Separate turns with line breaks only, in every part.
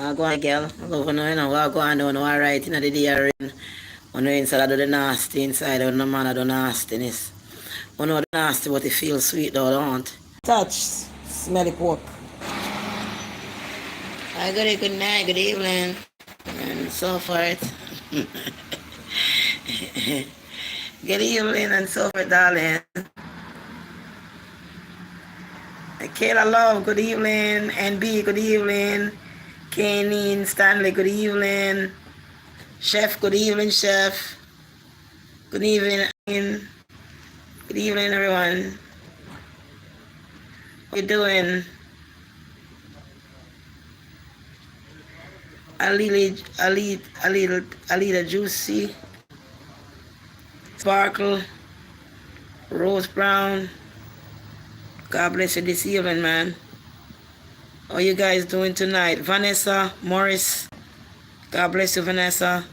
I go on, girl. I love you know. I go on, no, alright, in the day, when you inside, I do the nasty inside, when no man, I do nastiness. When you do nasty, but it feels sweet, though, don't. Touch, smelly pork. Hi, good night, good evening, and so forth. Good evening, and so forth, darling. Kayla Love, good evening. NB, good evening. Kenny, Stanley, good evening. Chef, good evening, Chef. Good evening. Good evening, everyone. What you doing? Alita Juicy. Sparkle. Rose Brown. God bless you this evening, man. How you guys doing tonight? Vanessa, Morris. God bless you, Vanessa.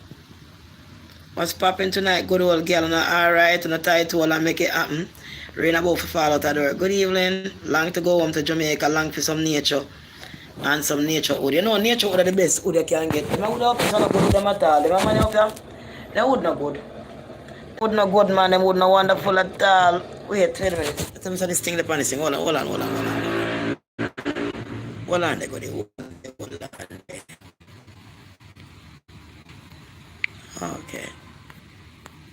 What's popping tonight? Good old girl. Alright, on a title and make it happen. Rain about to fall out of the door. Good evening. Long to go home to Jamaica. Long for some nature. And some nature wood. You know, nature wood are the best wood you can get. Them wood up, it's not good with them at all. Them money up here. Them wood not good. Wood not good, man. Them wood not wonderful at all. Wait a minute. Let me say this thing upon this thing. Hold on. Hold on, they go the wood. Okay.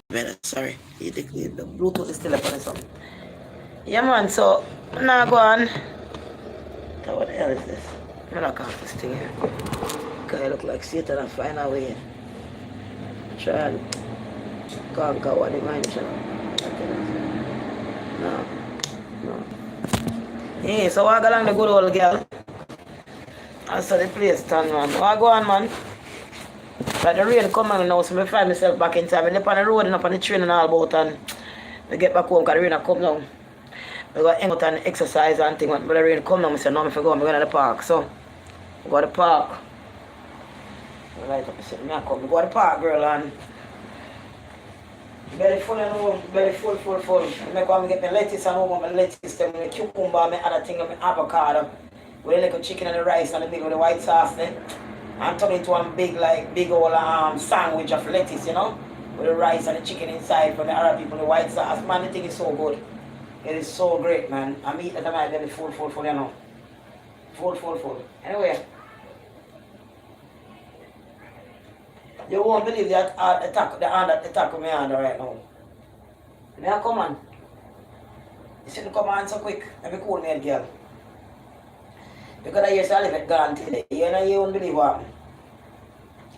Better, sorry. The Bluetooth is still up on this one. Yeah, man, so now go on. So what the hell is this? I'm not off this thing here. Guy look like Satan and find a way. Try and conquer what the mind is. No. Yeah, so I go along the good old girl. I saw the place stand, man. I go on, man. But the rain come on now, so I find myself back in time. I live on the road and up on the train and all about, and I get back home because the rain come down. I go hang out and exercise and things, but the rain come down, I say, no, I'm going to go to the park. So, I go to the park. I light up, I say, I come. I go to the park, girl, and belly full and all, belly full. I go and get my lettuce and over my lettuce, my cucumber, my other thing, my avocado, with a little chicken and the rice and the middle with the white sauce then. And turn it into one big old sandwich of lettuce, you know, with the rice and the chicken inside for the Arab people, the white sauce. Man, the thing is so good. It is so great, man. I'm eating at the night, belly full, you know. Full. Anyway, you won't believe that the hand at the top of my hand right now. May I come on? You shouldn't come on so quick. Let me cool me, girl. Because I hear Salivate gone today. You know, you won't believe what happened.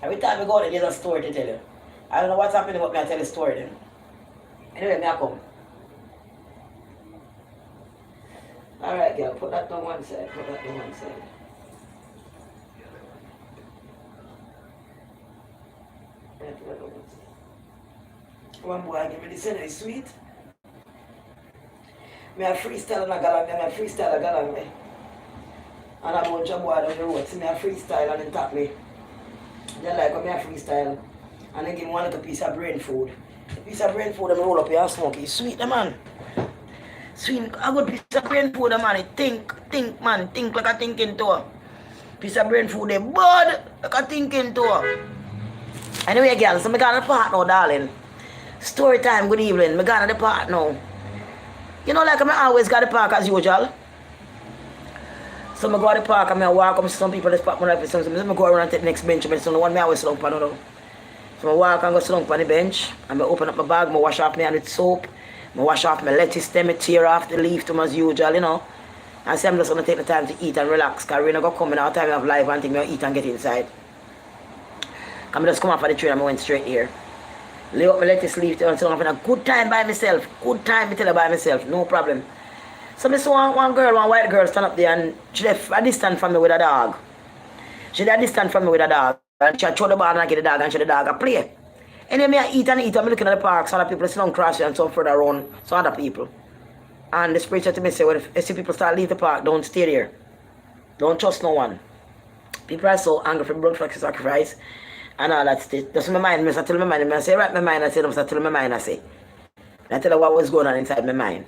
Every time we go there, there's a story to tell you. I don't know what's happening, but me I tell the story then. Anyway, may I come? Alright, girl, put that on one side. One boy, give me this and it's sweet. Me a freestyle on a galang, me. And a bunch of boy on the road, see me a freestyle and then tap me. They like when me a freestyle and then give me one little piece of brain food. A piece of brain food and roll up here and smoke. It's sweet, man. Sweet, a good piece of brain food, man. It think like a thinking to her. Piece of brain food, they bud like a thinking to her. Anyway, girl, so me got to the park now, darling. Story time, good evening. Me got to the park now. You know, like I always got the park as usual. So I go to the park and I walk up to some people that spot my life or something. So I go around and take the next bench. So the one I always sit down on. So I walk and go sit down on the bench. And I open up my bag, I wash off my hand with soap. I wash off my lettuce stem, I tear off the leaf to them as usual, you know. And say I'm just going to take the time to eat and relax. Because we're not going to come in all the time of life and think I eat and get inside. I just come off of the train and I went straight here. Lay up my lettuce leaf and sit down for a good time by myself. Good time, I tell her by myself, no problem. So I saw one white girl stand up there and she left a distance from me with a dog. And she throw the ball and I get the dog and she the dog a play. And then I eat, I'm looking at the park, some other people sit down cross and some further around, some other people. And the spirit said to me, say, well, if you see people start leave the park, don't stay there. Don't trust no one. People are so angry for blood sacrifice and all that stuff. That's my mind. I tell my mind, I say, right my mind, I say, I tell my mind, I say. And I tell her what was going on inside my mind.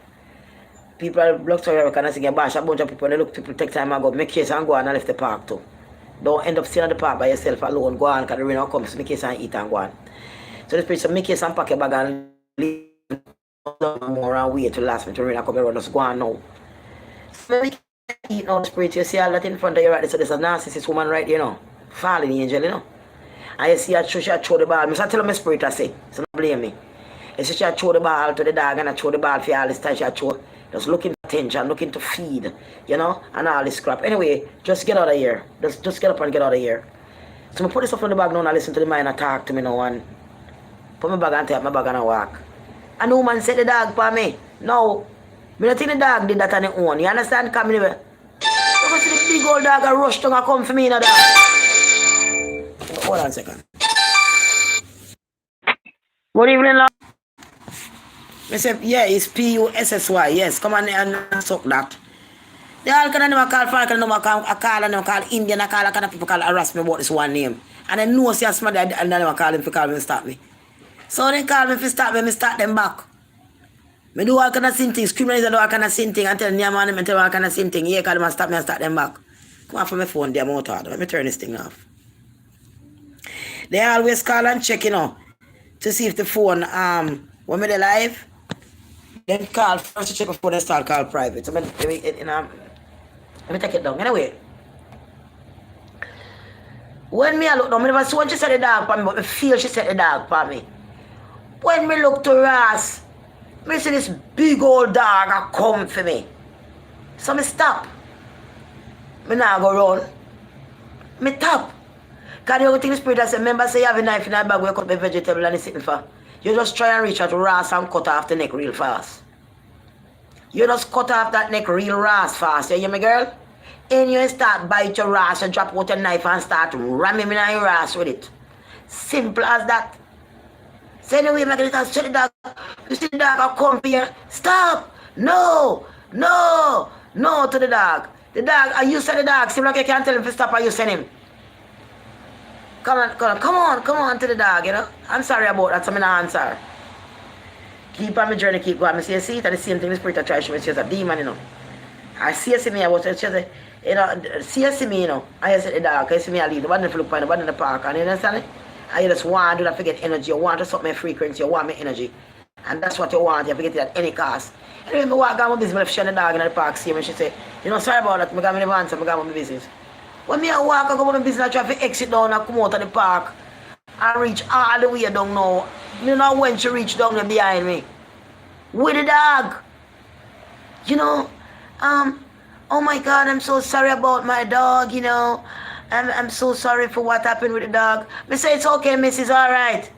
People are blocked for America and I say, bash a bunch of people and they look people take time and go make case and go and I left the park too. Don't end up sitting at the park by yourself alone. Go on, because the rain will come. So make case and eat and go on. So the spirit said, make case and pack your bag and leave more and wait till last minute to rain come around. Just go on now. So make eat now the spirit. You see all that in front of you right there. So there's a narcissist woman right there, you know. Falling angel, you know. And you see her throw the ball. I tell my spirit I say. So don't blame me. You see she throw the ball to the dog and I throw the ball for all this time. She throw. Just looking for attention, looking to feed, you know, and all this crap. Anyway, just get out of here. Just get up and get out of here. So I put this stuff in the bag now and I listen to the man and talk to me now and put my bag and take my bag and I walk. And no man said the dog for me. No. I don't think the dog did that on his own. You understand? Come in here. You see the big old dog and rush down and come for me in a dog. Hold on a second. Good evening, love. I said, yeah, it's P-U-S-S-Y. Yes, come on and suck that. They all kind of never call Frank, and never call Indian, I call a kind of people call harass me about this one name. And I know see a smart and I never call him to call me and stop me. So they call me to stop me, I start them back. I do all kind of same things, criminals do all kind of same thing, and tell them man, I tell all kind of same thing. Yeah, call them and stop me and start them back. Come on from my phone, they're out hard. Let me turn this thing off. They always call and check, you know, to see if the phone, when they're live, then call first to check before they start call private. So let me take it down. Anyway, when me I look down, I never saw when she said the dog for me, but I feel she said the dog for me. When me look to Ross, I see this big old dog a come for me. So me stop. Me now go run. Me tap. Because the only thing the spirit I say, remember say you have a knife in that bag where you cut the vegetable and it's sitting for. You just try and reach out to Ross and cut off the neck real fast. You just cut off that neck real fast. You hear me, girl? And you start bite your Ross and drop out your knife and start ramming in your Ross with it. Simple as that. So anyway, make it say the dog. You see the dog come here. Stop! No! No! No to the dog. The dog, and you say the dog. Seem like you can't tell him to stop or you send him. Come on to the dog, you know. I'm sorry about that, so I'm not answer. Keep on my journey, keep going. I see it, and the same thing the spirit I try to show me, she's a demon, you know. I see me, I was just, you know, see me, you know. I see the dog, I see me, I leave the one in the look point, the one in the park, and you understand it? And you just want to do not forget energy, you want to stop my frequency, you want my energy. And that's what you want, you forget it at any cost. Anyway, I walk down my business, she and the dog in the park, see me, and she say, you know, sorry about that, I got me the answer, I got my business. When me I walk, I go to my business, I try to exit down and come out of the park and reach all the way down now. You know when she reach down there behind me. With the dog. You know, oh my God, I'm so sorry about my dog, you know. I'm so sorry for what happened with the dog. Me say it's okay, miss, it's alright.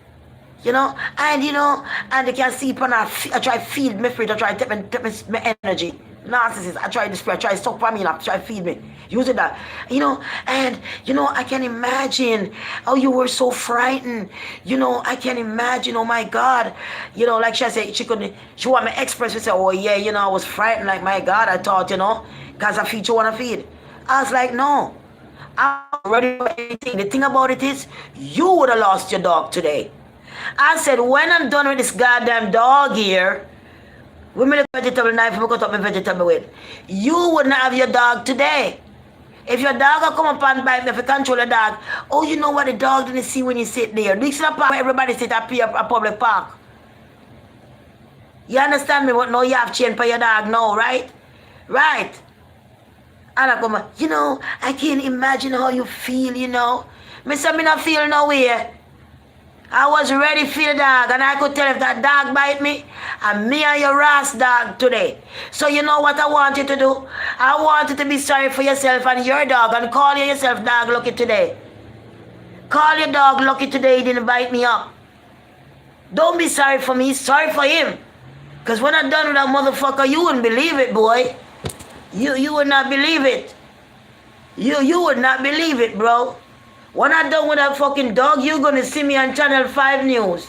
You know, and they can see upon her, I try to feed me free, I try to take my energy. Narcissist, I try this, I try to suck for me, I try to feed me. Using that, you know, and I can imagine how you were so frightened. You know, I can imagine, oh my God, you know, like she said, she want me express, she said, oh yeah, you know, I was frightened, like my God, I thought, you know, because I feed you want to feed. I was like, no, I'm ready for anything. The thing about it is, you would have lost your dog today. I said, when I'm done with this goddamn dog here, with my vegetable knife, I'm going to cut up my vegetable with. You wouldn't have your dog today. If your dog will come up and bite me, if you control the dog, oh, you know what the dog didn't see when you sit there. This is a park where everybody sit at a public park. You understand me? But no, you have chain for your dog now, right? Right. And I come, you know, I can't imagine how you feel, you know. Me say me not feel no way. I was ready for the dog, and I could tell if that dog bite me, and me and your ass dog today. So you know what I want you to do? I want you to be sorry for yourself and your dog, and call yourself dog lucky today. Call your dog lucky today, he didn't bite me up. Don't be sorry for me, sorry for him. Because when I'm done with that motherfucker, you wouldn't believe it, boy. You would not believe it. You would not believe it, bro. When I'm done with that fucking dog, you're going to see me on Channel 5 News.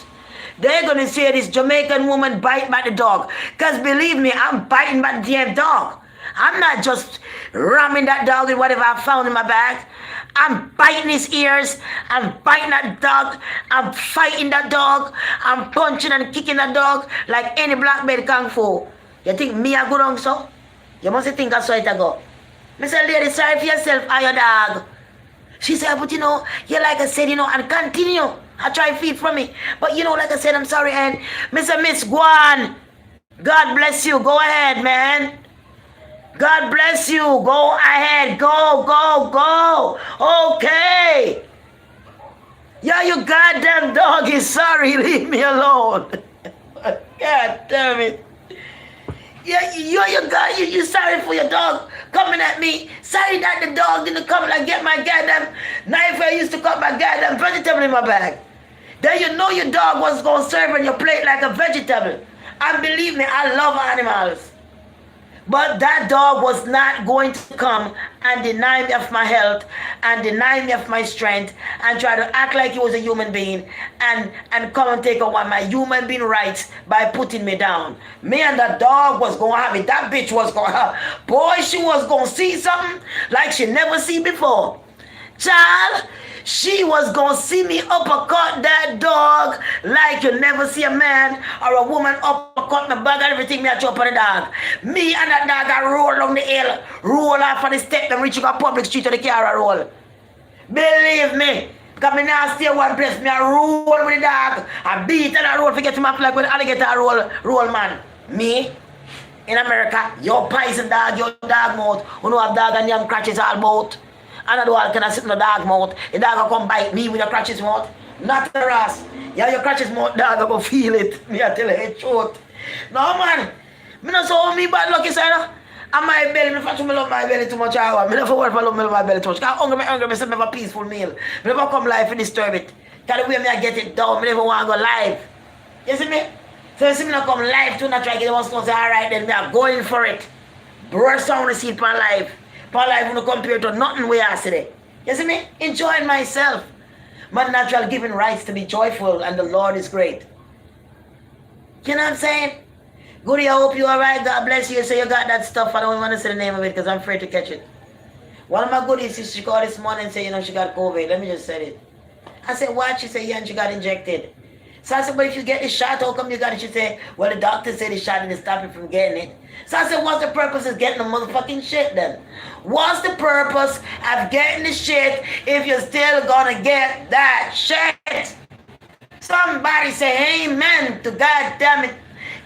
They're going to say this Jamaican woman bite by the dog. Because believe me, I'm biting by the damn dog. I'm not just ramming that dog with whatever I found in my bag. I'm biting his ears. I'm biting that dog. I'm fighting that dog. I'm punching and kicking that dog like any black belt kung fu. You think me a good on so? You must think I saw it a go. Mr. Lady, sorry for yourself and your dog. She said, but yeah, like I said, and continue. I try to feed from me. But like I said, I'm sorry, and Miss Guan, God bless you. Go ahead, man. God bless you. Go ahead. Go, go, go. Okay. Yeah, you goddamn doggy. Sorry, leave me alone. God damn it. Yeah, you sorry for your dog coming at me. Sorry that the dog didn't come and get my goddamn knife where I used to cut my goddamn vegetable in my bag. Then your dog was going to serve on your plate like a vegetable. And believe me, I love animals. But that dog was not going to come and deny me of my health and deny me of my strength and try to act like he was a human being and come and take away my human being rights by putting me down. Me and that dog was going to have it. That bitch was going to have. Boy, she was going to see something like she never seen before. Child, she was going to see me uppercut that dog like you never see a man or a woman uppercut my bag and everything me a chop on the dog. Me and that dog I roll down the hill, roll off on the step and reach a public street to the car I roll. Believe me, because me now stay one place, me I roll with the dog, I beat and I roll, forget to map like when alligator roll man. Me, in America, your poison dog, your dog mouth, who know have dog and them crutches all about. And I do all can I sit in the dog mouth. The dog will come bite me with your crutches mouth. Not the ass. Yeah, your crutches mouth, dog will go feel it. Me I tell you, it's short. No man. Me not so me bad lucky side. And my belly, me fashion me love my belly too much hour. Me never worry if I love me my belly too much. Because hungry, me say me have a peaceful meal. Me never come live and disturb it. Because the way me I get it down, me never want to go live. You see me? So you see me not come live too, not try to get the one to say, alright then, me are going for it. Burst sound to see it on live. My life will compare to nothing we are today. You see me? Enjoying myself. My natural given rights to be joyful and the Lord is great. You know what I'm saying? Goody, I hope you're alright. God bless you. So you got that stuff. I don't want to say the name of it because I'm afraid to catch it. One of my goodies, she called this morning and said, she got COVID. Let me just say it. I said, what? She said, yeah, and she got injected. So I said, but if you get the shot, how come you got it? She said, well, the doctor said the shot didn't stop you from getting it. So I said, what's the purpose of getting the motherfucking shit then? What's the purpose of getting the shit if you're still gonna get that shit? Somebody say amen to God damn it.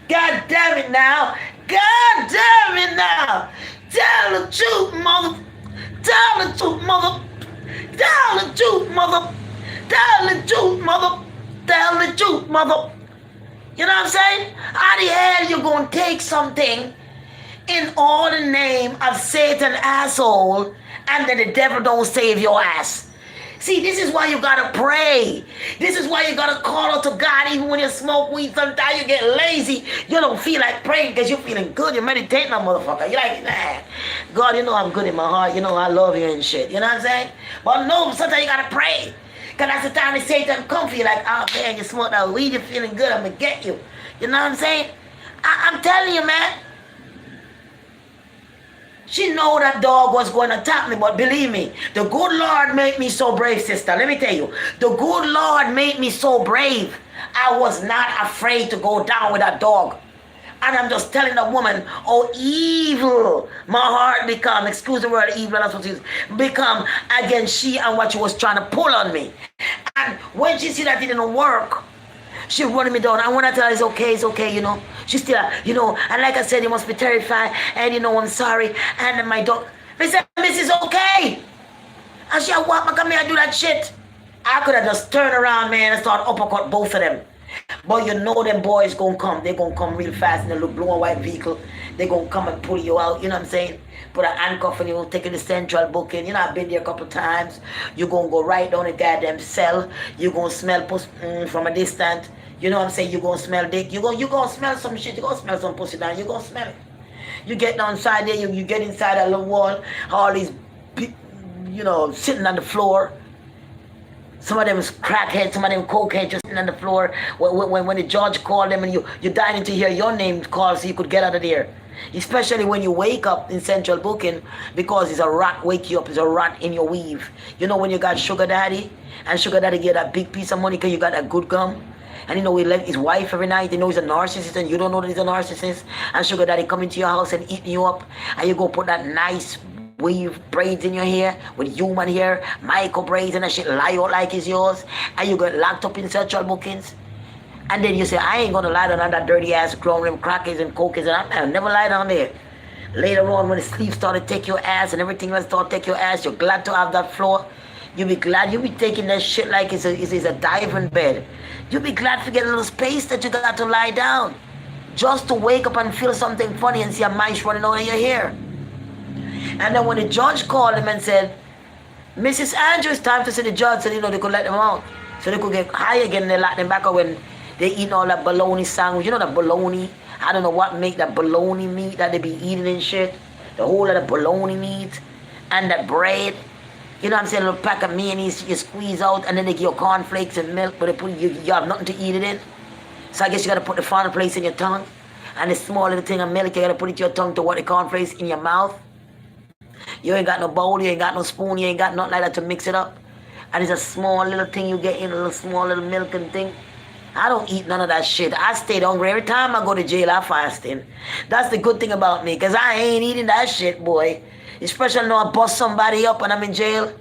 God damn it now. God damn it now. Tell the truth, mother. Tell the truth, mother. Tell the truth, mother. Tell the truth, mother. Tell the truth, mother. You know what I'm saying? How the hell you gonna take something in all the name of Satan asshole and then the devil don't save your ass? See, this is why you gotta pray. This is why you gotta call out to God even when you smoke weed. Sometimes you get lazy. You don't feel like praying because you're feeling good. You're meditating on motherfucker. You're like, nah, God, I'm good in my heart. I love you and shit. You know what I'm saying? But no, sometimes you gotta pray. Because that's the time the Satan come for you like, oh man, you smoke that weed, you're feeling good, I'm going to get you. You know what I'm saying? I'm telling you, man. She know that dog was going to attack me, but believe me, the good Lord made me so brave, sister. Let me tell you, the good Lord made me so brave. I was not afraid to go down with that dog. And I'm just telling the woman how evil my heart become, excuse the word evil, that's what it is, become against she and what she was trying to pull on me. And when she see that it didn't work, she running me down. And when I tell her it's okay, she still, and like I said, you must be terrified, and I'm sorry. And my dog, they said, Miss is okay. And she walk back at me and do that shit. I could have just turned around, man, and start uppercut both of them. But them boys gonna come. They're gonna come real fast in a little blue and white vehicle. They're gonna come and pull you out, you know what I'm saying? Put a handcuff on you, take you to central booking. I've been there a couple times. You're gonna go right down the goddamn cell. You're gonna smell pussy from a distance. You know what I'm saying? You're gonna smell dick. You're gonna smell some shit. You're gonna smell some pussy down. You're gonna smell it. You get down inside there, you get inside that little wall, all these sitting on the floor. Some of them is crackheads, some of them cokeheads just sitting on the floor. When the judge called them and you're dying to hear your name called so you could get out of there. Especially when you wake up in central booking because it's a rat wake you up, it's a rat in your weave. When you got sugar daddy and sugar daddy get that big piece of money because you got that good gum. And he left his wife every night. He's a narcissist and you don't know that he's a narcissist. And sugar daddy come into your house and eating you up. And you go put that nice
weave braids in your hair with human hair, micro braids and that shit lie out like it's yours, and you get locked up in sexual bookings. And then you say, I ain't gonna lie down on that dirty ass grown them crackers and cokies, and I'll never lie down there. Later on, when the sleep started to take your ass and everything else started to take your ass, you're glad to have that floor. You be glad. You be taking that shit like it's a diving bed. You be glad to get a little space that you got to lie down, just to wake up and feel something funny and see a mice running out of your hair. And then when the judge called him and said, Mrs. Andrew, it's time to see the judge, so they could let them out, so they could get high again, and they locked them back up when they eating all that bologna sandwich. You know that bologna? I don't know what make that bologna meat that they be eating and shit. The whole lot of bologna meat and that bread. You know what I'm saying? A little pack of mayonnaise you squeeze out, and then they give you cornflakes and milk, but they put you have nothing to eat it in. So I guess you gotta put the final place in your tongue, and the small little thing of milk you gotta put it in your tongue to what the cornflakes in your mouth. You ain't got no bowl, you ain't got no spoon, you ain't got nothing like that to mix it up. And it's a small little thing you get in, a little small little milk and thing. I don't eat none of that shit. I stayed hungry. Every time I go to jail, I fasting. That's the good thing about me, because I ain't eating that shit, boy. Especially when I bust somebody up and I'm in jail.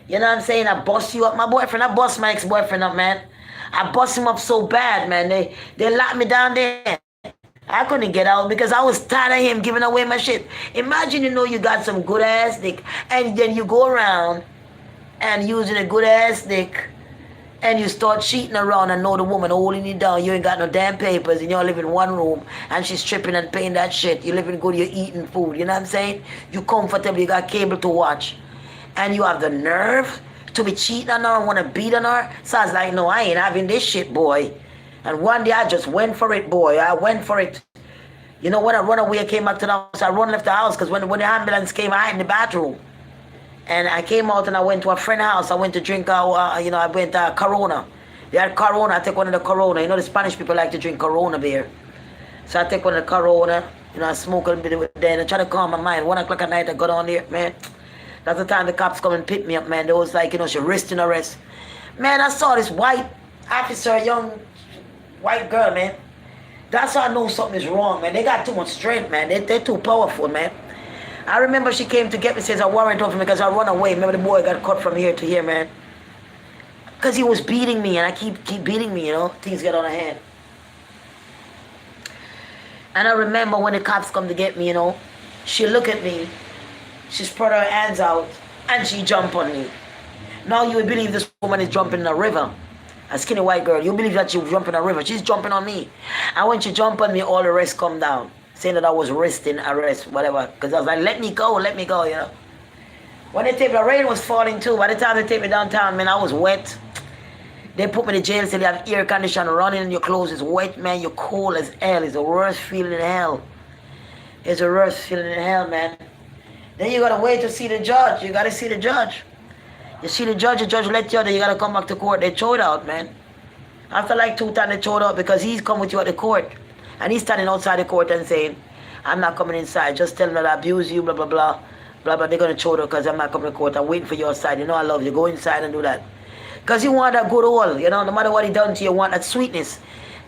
You know what I'm saying? I bust you up. My boyfriend, I bust my ex-boyfriend up, man. I bust him up so bad, man. They locked me down there. I couldn't get out because I was tired of him giving away my shit. Imagine you got some good ass dick, and then you go around and using a good ass dick, and you start cheating around and know the woman holding you down. You ain't got no damn papers, and you all live in one room, and she's tripping and paying that shit. You living good, you're eating food, you know what I'm saying? You comfortable, you got cable to watch, and you have the nerve to be cheating on her and want to beat on her. So I was like, no, I ain't having this shit, boy. And one day I just went for it, boy. I went for it. You know, when I run away, I came back to the house. I left the house because when the ambulance came, I had in the bathroom. And I came out and I went to a friend's house. I went to drink, I went to Corona. They had Corona. I take one of the Corona. You know, the Spanish people like to drink Corona beer. So I take one of the Corona. I smoke a little bit with them. I try to calm my mind. 1 o'clock at night, I got on there, man. That's the time the cops come and pick me up, man. They was like, she resisting arrest. Man, I saw this white officer, young white girl, man. That's how I know something is wrong, man. They got too much strength, man. They're too powerful, man. I remember she came to get me, says a warrant over me because I run away. Remember the boy got cut from here to here, man. Because he was beating me, and I keep beating me, Things get on her hand. And I remember when the cops come to get me, she look at me, she spread her hands out, and she jump on me. Now you would believe this woman is jumping in a river. A skinny white girl, you believe that she was jumping in a river. She's jumping on me. And when she jumped on me, all the rest come down, saying that I was resisting arrest, whatever. Because I was like, let me go, When they take me, the rain was falling too. By the time they take me downtown, man, I was wet. They put me in jail, so they have air conditioner running and your clothes is wet, man. You're cold as hell. It's the worst feeling in hell. It's the worst feeling in hell, man. Then you gotta wait to see the judge. You gotta see the judge. You see the judge let you out, then you gotta come back to court. They throw it out, man. After like 2 times they throw it out because he's come with you at the court. And he's standing outside the court and saying, I'm not coming inside. Just tell them that I abuse you, blah, blah, blah. Blah, blah. They're gonna throw it out because I'm not coming to court. I'm waiting for you outside. I love you. Go inside and do that. Because you want that good oil, no matter what he done to you, you want that sweetness.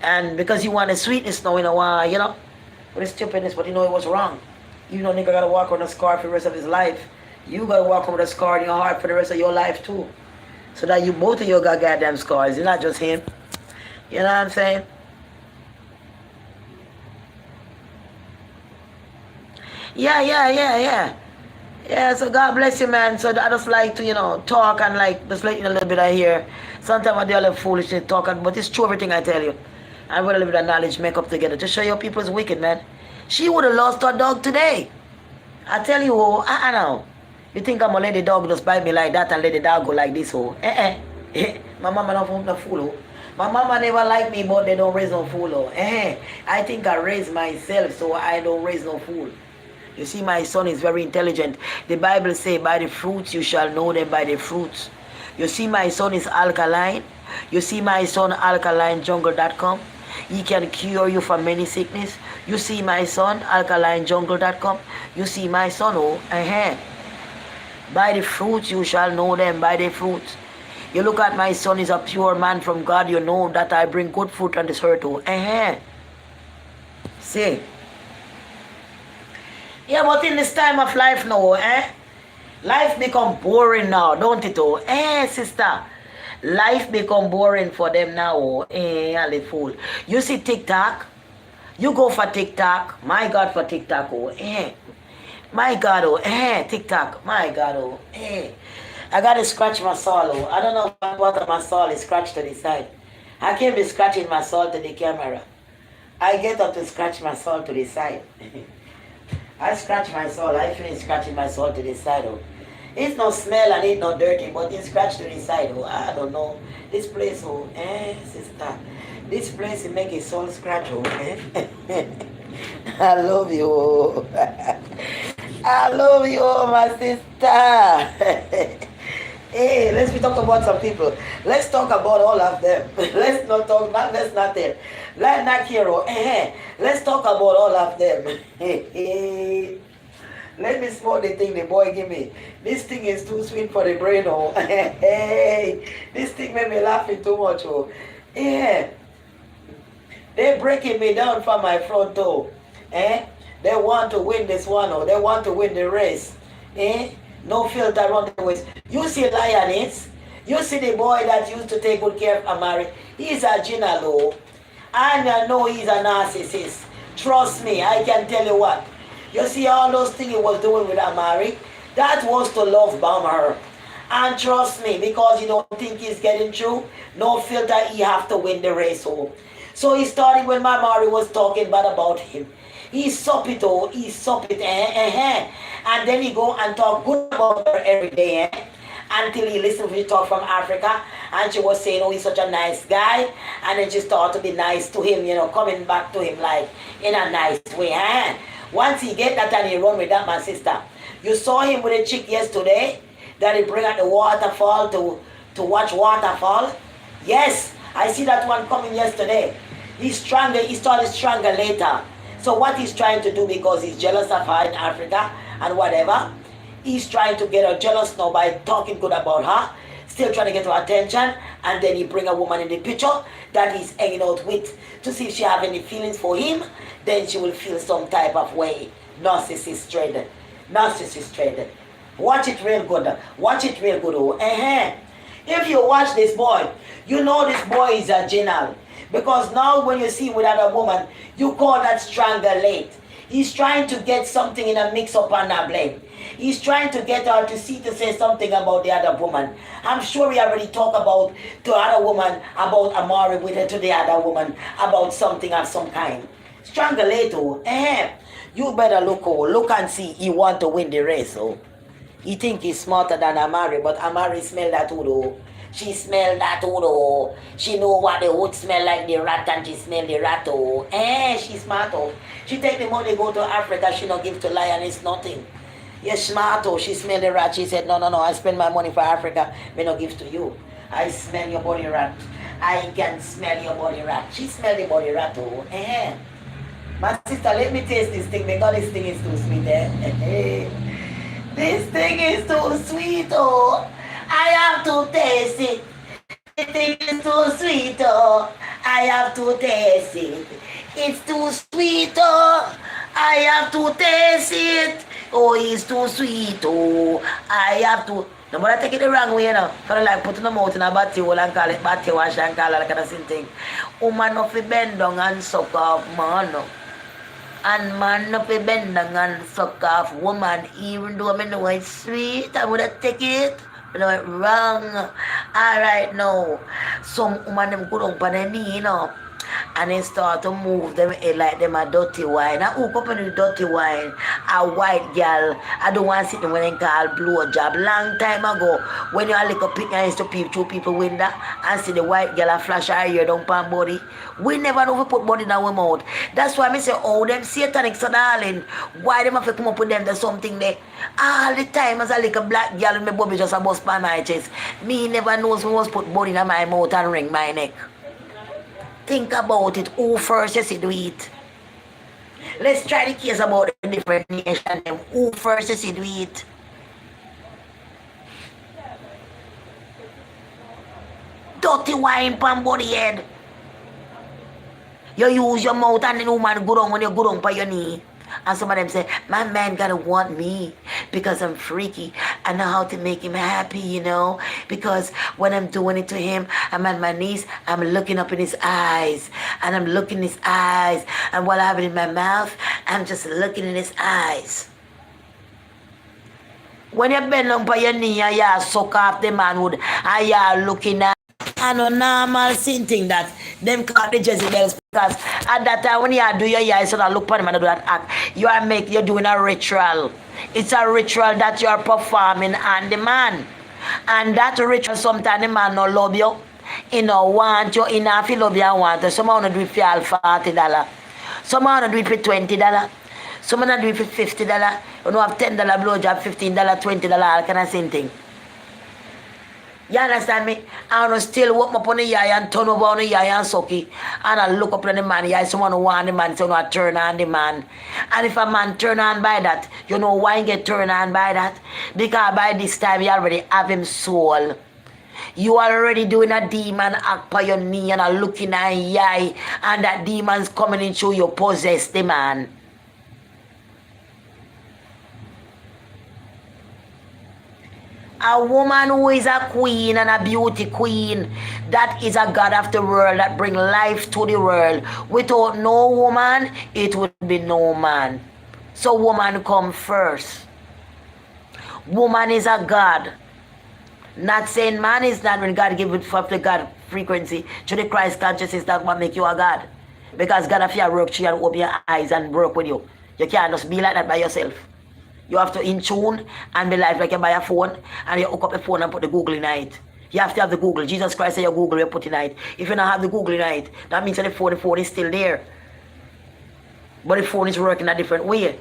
And because you want the sweetness now, with his stupidness, but it was wrong. Nigga gotta walk on a scar for the rest of his life. You gotta walk on with a scar in your heart for the rest of your life too. So that you both of you got goddamn scars. It's not just him. You know what I'm saying? Yeah. Yeah, so God bless you, man. So I just like to, talk and just let you know a little bit I hear. Sometimes I do a little foolishness talking, but it's true everything I tell you. I'm going to live with that knowledge, make up together to show you people's wicked, man. She would have lost her dog today. I tell you, I know. You think I'm going to let the dog just bite me like that and let the dog go like this, My mama don't no fool, My mama never liked me, but they don't raise no fool, I think I raised myself, so I don't raise no fool. You see, my son is very intelligent. The Bible says, by the fruits you shall know them by the fruits. You see, my son is alkaline. You see, my son, alkalinejungle.com. He can cure you from many sickness. You see, my son, alkalinejungle.com. You see, my son, by the fruits you shall know them by the fruits. You look at my son is a pure man from God. You know that I bring good fruit on this earth. See. Yeah, but in this time of life now, Life become boring now, don't it? Oh, sister. Life become boring for them now. Oh, Ali fool. You see Tic Tac? You go for Tic Tac. My God, for Tic Tac. Oh, My God, oh, Tic Tac. My God, oh, I gotta scratch my soul. Oh. I don't know what my soul is scratched to the side. I can't be scratching my soul to the camera. I get up to scratch my soul to the side. I scratch my soul. I finish scratching my soul to the side. Oh. It's no smell and it's no dirty, but it's scratched to the side. Oh. I don't know. This place, oh, sister. This place it make a soul scratch. Oh, I love you. Oh. I love you, oh, my sister. Hey, let's be talking about some people. Let's talk about all of them. Let's not talk, let's not there. Let's not hero. Let's talk about all of them. Let me smoke the thing the boy give me. This thing is too sweet for the brain. Oh, this thing made me laughing too much. Oh, yeah. They're breaking me down from my front toe. They want to win this one. Oh, they want to win the race. No filter around the waist. You see Lioness? You see the boy that used to take good care of Amari? He's a Ginalo. And I know he's a narcissist. Trust me, I can tell you what. You see all those things he was doing with Amari? That was to love bomb her. And trust me, because you don't think he's getting through, no filter, he have to win the race. So he started when Amari was talking bad about him. He sup it, and then he go and talk good about her every day, until he listened to her talk from Africa, and she was saying, oh, he's such a nice guy, and then she started to be nice to him, coming back to him like in a nice way. Once he get that and he run with that, my sister. You saw him with a chick yesterday, that he bring at the waterfall to watch Waterfall. Yes, I see that one coming yesterday. He started stronger later. So what he's trying to do, because he's jealous of her in Africa and whatever, he's trying to get her jealous now by talking good about her, still trying to get her attention, and then he bring a woman in the picture that he's hanging out with to see if she have any feelings for him, then she will feel some type of way. Narcissist trade. Narcissist trade. Watch it real good. Watch it real good. Oh. If you watch this boy, you know this boy is a general. Because now when you see with another woman, you call that stronger late. He's trying to get something in a mix-up on that blame. He's trying to get her to say something about the other woman. I'm sure he already talked about the other woman, about Amari with her to the other woman, about something of some kind. Stronger late, oh. You better look and see he want to win the race, oh. He think he's smarter than Amari, but Amari smell that too, though. She smell that too, though. She know what the hood smell like, the rat, and she smell the rat, oh. She's smart, oh. She take the money, go to Africa, she not give to Lioness nothing. Yes, smart, oh. She smell the rat. She said, no, I spend my money for Africa, me not give to you. I smell your body rat. I can smell your body rat. She smell the body rat, oh. My sister, let me taste this thing, because this thing is too sweet, This thing is too sweet, oh. I have to taste it. This thing is too sweet, oh. I have to taste it. It's too sweet, oh. I have to taste it. Oh, it's too sweet, oh. I have to. No, but I take it the wrong way, you know. For like putting them out in a batty hole and call it batty wash and call it like that same thing. Woman no fi bend down and suck off man. And man no fi bend down and suck off woman. Even though I know it's sweet, I would have take it. You know, wrong. Alright now. Some woman them go down on their knee, you know. And then start to move them like them a dirty wine. I hook up in the dirty wine. A white girl. I don't want to sit when they call blow job. Long time ago, when you look up pick and to peep through people window and see the white girl a flash her ear down pan body. We never know if we put body in our mouth. That's why I say, oh, them satanic so darling. Why them have to come up with them? There's something there. All the time as I look a black girl in my body just a bust by my chest. Me never knows who was put body in my mouth and ring my neck. Think about it. Who first you see do it? Let's try the case about the different nation. Who first you see do it? Dirty wine pan body head. You use your mouth and the woman go down when you go down by your knee. And some of them say, my man gotta want me because I'm freaky. I know how to make him happy, you know, because when I'm doing it to him, I'm on my knees, I'm looking up in his eyes, and I'm looking in his eyes, and while I have it in my mouth, I'm just looking in his eyes. When you bend down on your knee and you suck off the manhood and you're looking at and a normal thing that them call the Jezebels, because at that time when you do your eyes and look at them and do that act, you're doing a ritual. It's a ritual that you're performing on the man. And that ritual sometimes the man no love you. He no want you, he not feel love you and want you. Some wanna do it for $40. Some wanna do it for $20. Some wanna do it for $50. You know have $10 blowjob, $15, $20, all kind of same thing. You understand me? I wanna still walk up on the eye and turn over on the eye and suck it. And I look up on the man, yeah, someone who want the man, someone who turn on the man. And if a man turn on by that, you know why he get turned on by that? Because by this time you already have him soul. You already doing a demon act by your knee and a looking at your eye, and that demon's coming into you possess the man. A woman who is a queen and a beauty queen, that is a God of the world that bring life to the world. Without no woman, it would be no man. So woman come first. Woman is a God. Not saying man is not, when God give it for the God frequency to the Christ consciousness, that what make you a God. Because God have to work through you and open your eyes and work with you. You can't just be like that by yourself. You have to in tune and be like you buy a phone and you hook up the phone and put the Google in it. You have to have the Google. Jesus Christ said your Google, you put in it. If you don't have the Google in it, that means that the phone is still there. But the phone is working a different way.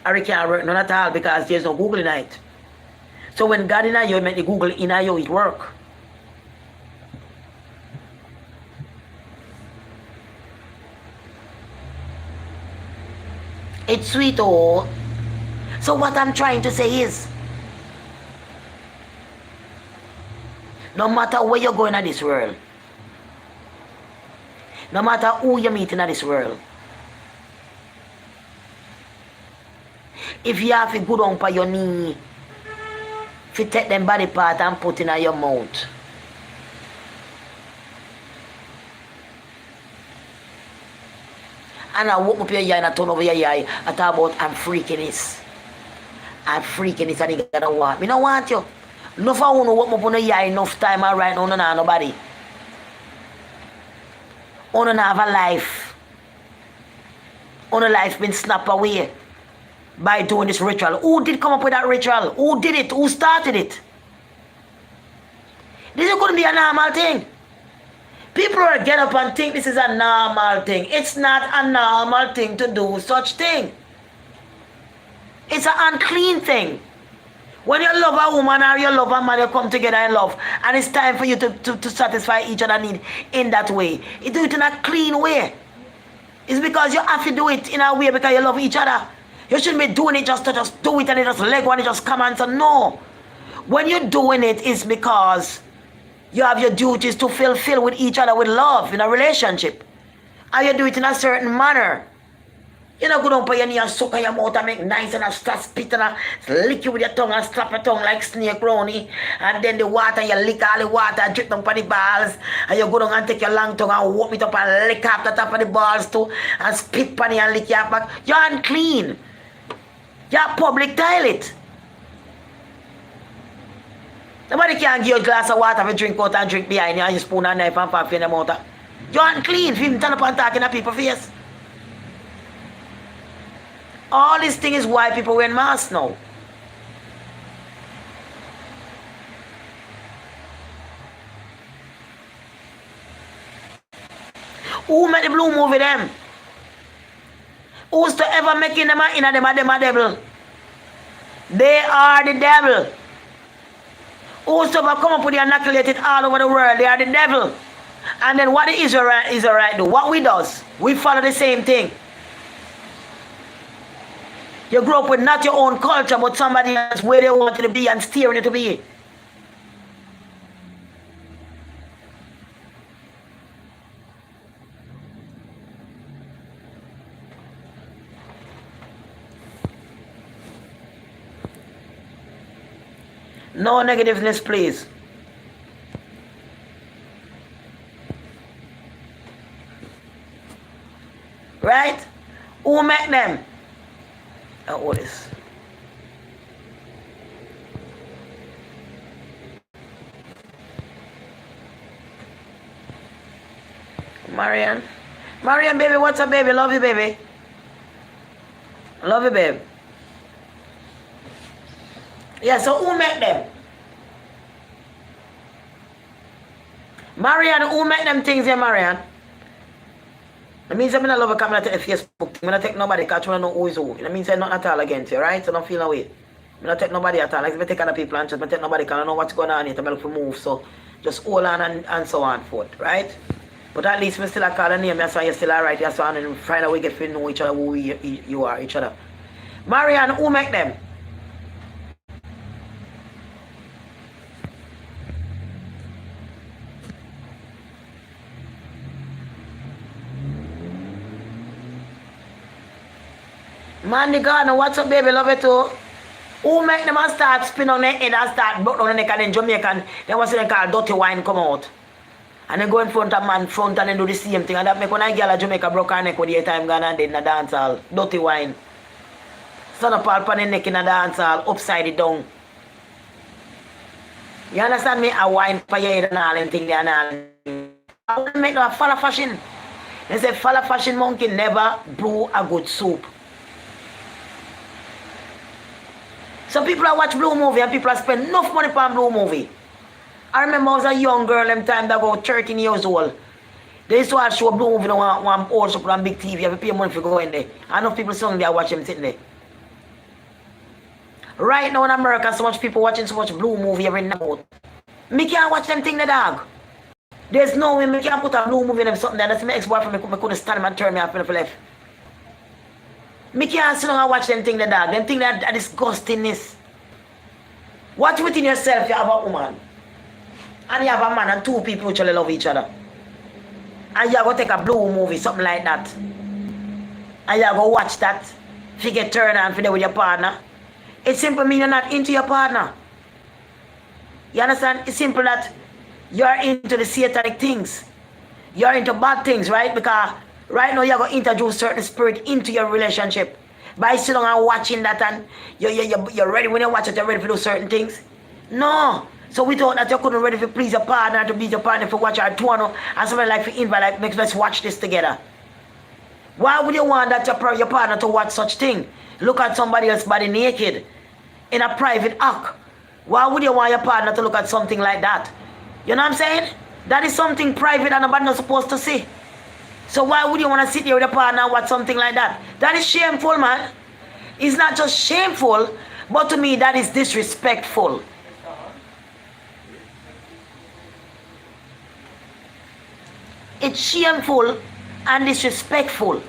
Or it can't work none at all because there's no Google in it. So when God in you, make the Google in you, it work. It's sweet, oh. So what I'm trying to say is, no matter where you're going in this world, no matter who you're meeting in this world, if you have to go down on your knee, if you take them body part and put in your mouth, and I walk up your eye and I turn over your eye, I talk about I'm freaking this. I'm freaking this and you gotta want. Me no want you. Enough I wanna walk up on the eye enough time and right now, no nobody. Wanna have a life. Wanna life been snapped away by doing this ritual. Who did come up with that ritual? Who did it? Who started it? This couldn't be a normal thing. People will get up and think this is a normal thing. It's not a normal thing to do such thing. It's an unclean thing. When you love a woman or you love a man, you come together in love. And it's time for you to satisfy each other's need in that way. You do it in a clean way. It's because you have to do it in a way because you love each other. You shouldn't be doing it just to just do it and it just leg one, it just come and say no. When you're doing it, it's because you have your duties to fulfill with each other with love in a relationship. And you do it in a certain manner. You know, go down for your knee and suck on your mouth and make nice and start spitting and lick you with your tongue and slap your tongue like snake brownie. And then the water, you lick all the water and drip down for the balls. And you go down and take your long tongue and whoop it up and lick off the top of the balls too. And spit on it and lick your back. You're unclean. You're a public toilet. Nobody can give you a glass of water if you drink out and drink behind you and you spoon and knife and pop in the mouth. You're unclean if you even turn up and talk in people's face. All this thing is why people wear masks now. Who made the blue movie them? Who's to ever making them in them a devil? They are the devil. Who's to ever come up with the inoculated all over the world? They are the devil. And then what the Israelite do? What we does? We follow the same thing. You grew up with not your own culture, but somebody else where they want you to be and steering you to be. No negativeness, please. Right? Who make them? What is? Marian. Marian, baby, what's up, baby? Love you, baby. Love you, babe. Yeah, so who make them? Marian, who make them things here, Marian? It means I'm not love a camera to the Facebook. I'm not take nobody because I don't know who is who. It means I'm not at all against you, right? So don't feel no way. I'm not take nobody at all. Like if I take other people and just I take nobody because I know what's going on here to make to move. So just hold on and so on forth, right? But at least we still call a name, that's why you're still alright. That's why and find a way get to know each other who you are, each other. Marianne, who make them? Mandy Gardner, what's up, baby? Love it too. Who make them start spin on their head and start broke on the neck and then Jamaican, then what's they call dirty wine come out. And then go in front of man front and then do the same thing. And that make when I get a Jamaica broke her neck with the time gone and then in the dance hall. Dirty wine. Son of Paul pan the neck in the dance hall, upside it down. You understand me? A wine for your head and all and thing and all. I want to make no follow fashion. They say follow fashion monkey never brew a good soup. So people are watch Blue movie and people are spend enough money on Blue movie. I remember I was a young girl them time that go 13 years old. They used to watch show Blue movie one old shop on big TV. You have to pay money for go in there. I know people sitting there watch them sitting there. Right now in America, so much people watching so much Blue movie every night. Me can't watch them thing the dog. There's no way me can't put a Blue movie in them something that that's my ex-boyfriend me couldn't stand him and turn me up in the left. Me can't sit down and watch them thing the dog. Them thing that disgustingness. Watch within yourself, you have a woman. And you have a man and two people which love each other. And you go take a Blue movie, something like that. And you go watch that. If you get turned on for there with your partner. It simply means you're not into your partner. You understand? It's simple that you're into the satanic things. You're into bad things, right? Because right now you're going to introduce certain spirit into your relationship. By sitting and watching that and you're ready when you watch it, you're ready to do certain things. No. So we thought that you couldn't ready to please your partner, to be your partner, to watch our tuano, and somebody like to invite, like, let's watch this together. Why would you want that your partner to watch such thing? Look at somebody else's body naked in a private act. Why would you want your partner to look at something like that? You know what I'm saying? That is something private and nobody's not supposed to see. So why would you want to sit here with your partner and watch something like that? That is shameful, man. It's not just shameful, but to me that is disrespectful. It's shameful and disrespectful.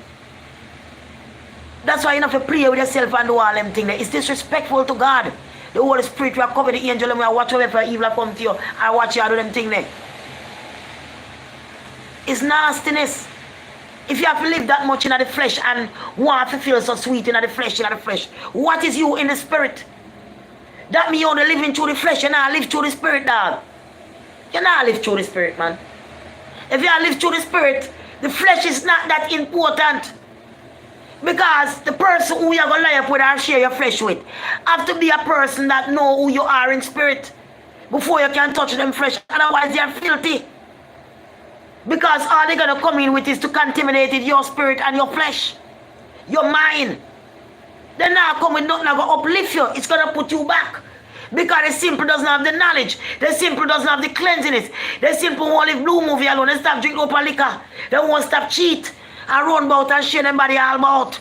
That's why you have to pray with yourself and do all them things. It's disrespectful to God. The Holy Spirit will cover the angel and will watch over for evil come to you. I watch you do them things there. It's nastiness. If you have to live that much in the flesh and want to feel so sweet in the flesh, what is you in the spirit? That means you're only living through the flesh, you're not live through the spirit, dog. You're not live through the spirit, man. If you live through the spirit, the flesh is not that important. Because the person who you're going to lie up with or share your flesh with have to be a person that know who you are in spirit before you can touch them flesh. Otherwise, they're filthy. Because all they're going to come in with is to contaminate your spirit and your flesh, your mind. They're not come with nothing that going to uplift you. It's going to put you back. Because they simply doesn't have the knowledge. They simply doesn't have the cleanliness. They simply won't live Blue movie alone. They stop drinking open liquor. They won't stop cheat and run about and share them body all about.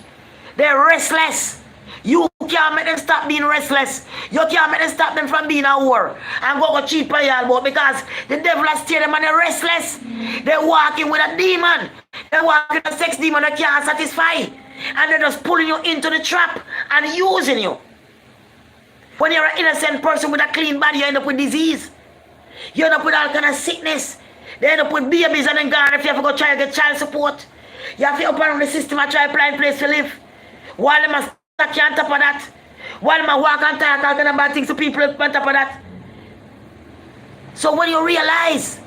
They're restless. You can't make them stop being restless. You can't make them stop them from being a whore and go cheat by all about because the devil has steered them and they're restless. They're walking with a demon. They're walking with a sex demon that can't satisfy. And they're just pulling you into the trap and using you. When you're an innocent person with a clean body, you end up with disease. You end up with all kind of sickness. They end up with babies and then gone if you have to go try to get child support. You have to open on the system and try to find a place to live. While them are stuck on top of that. While them are walk and talk all kind of bad things to people on top of that. So when you realize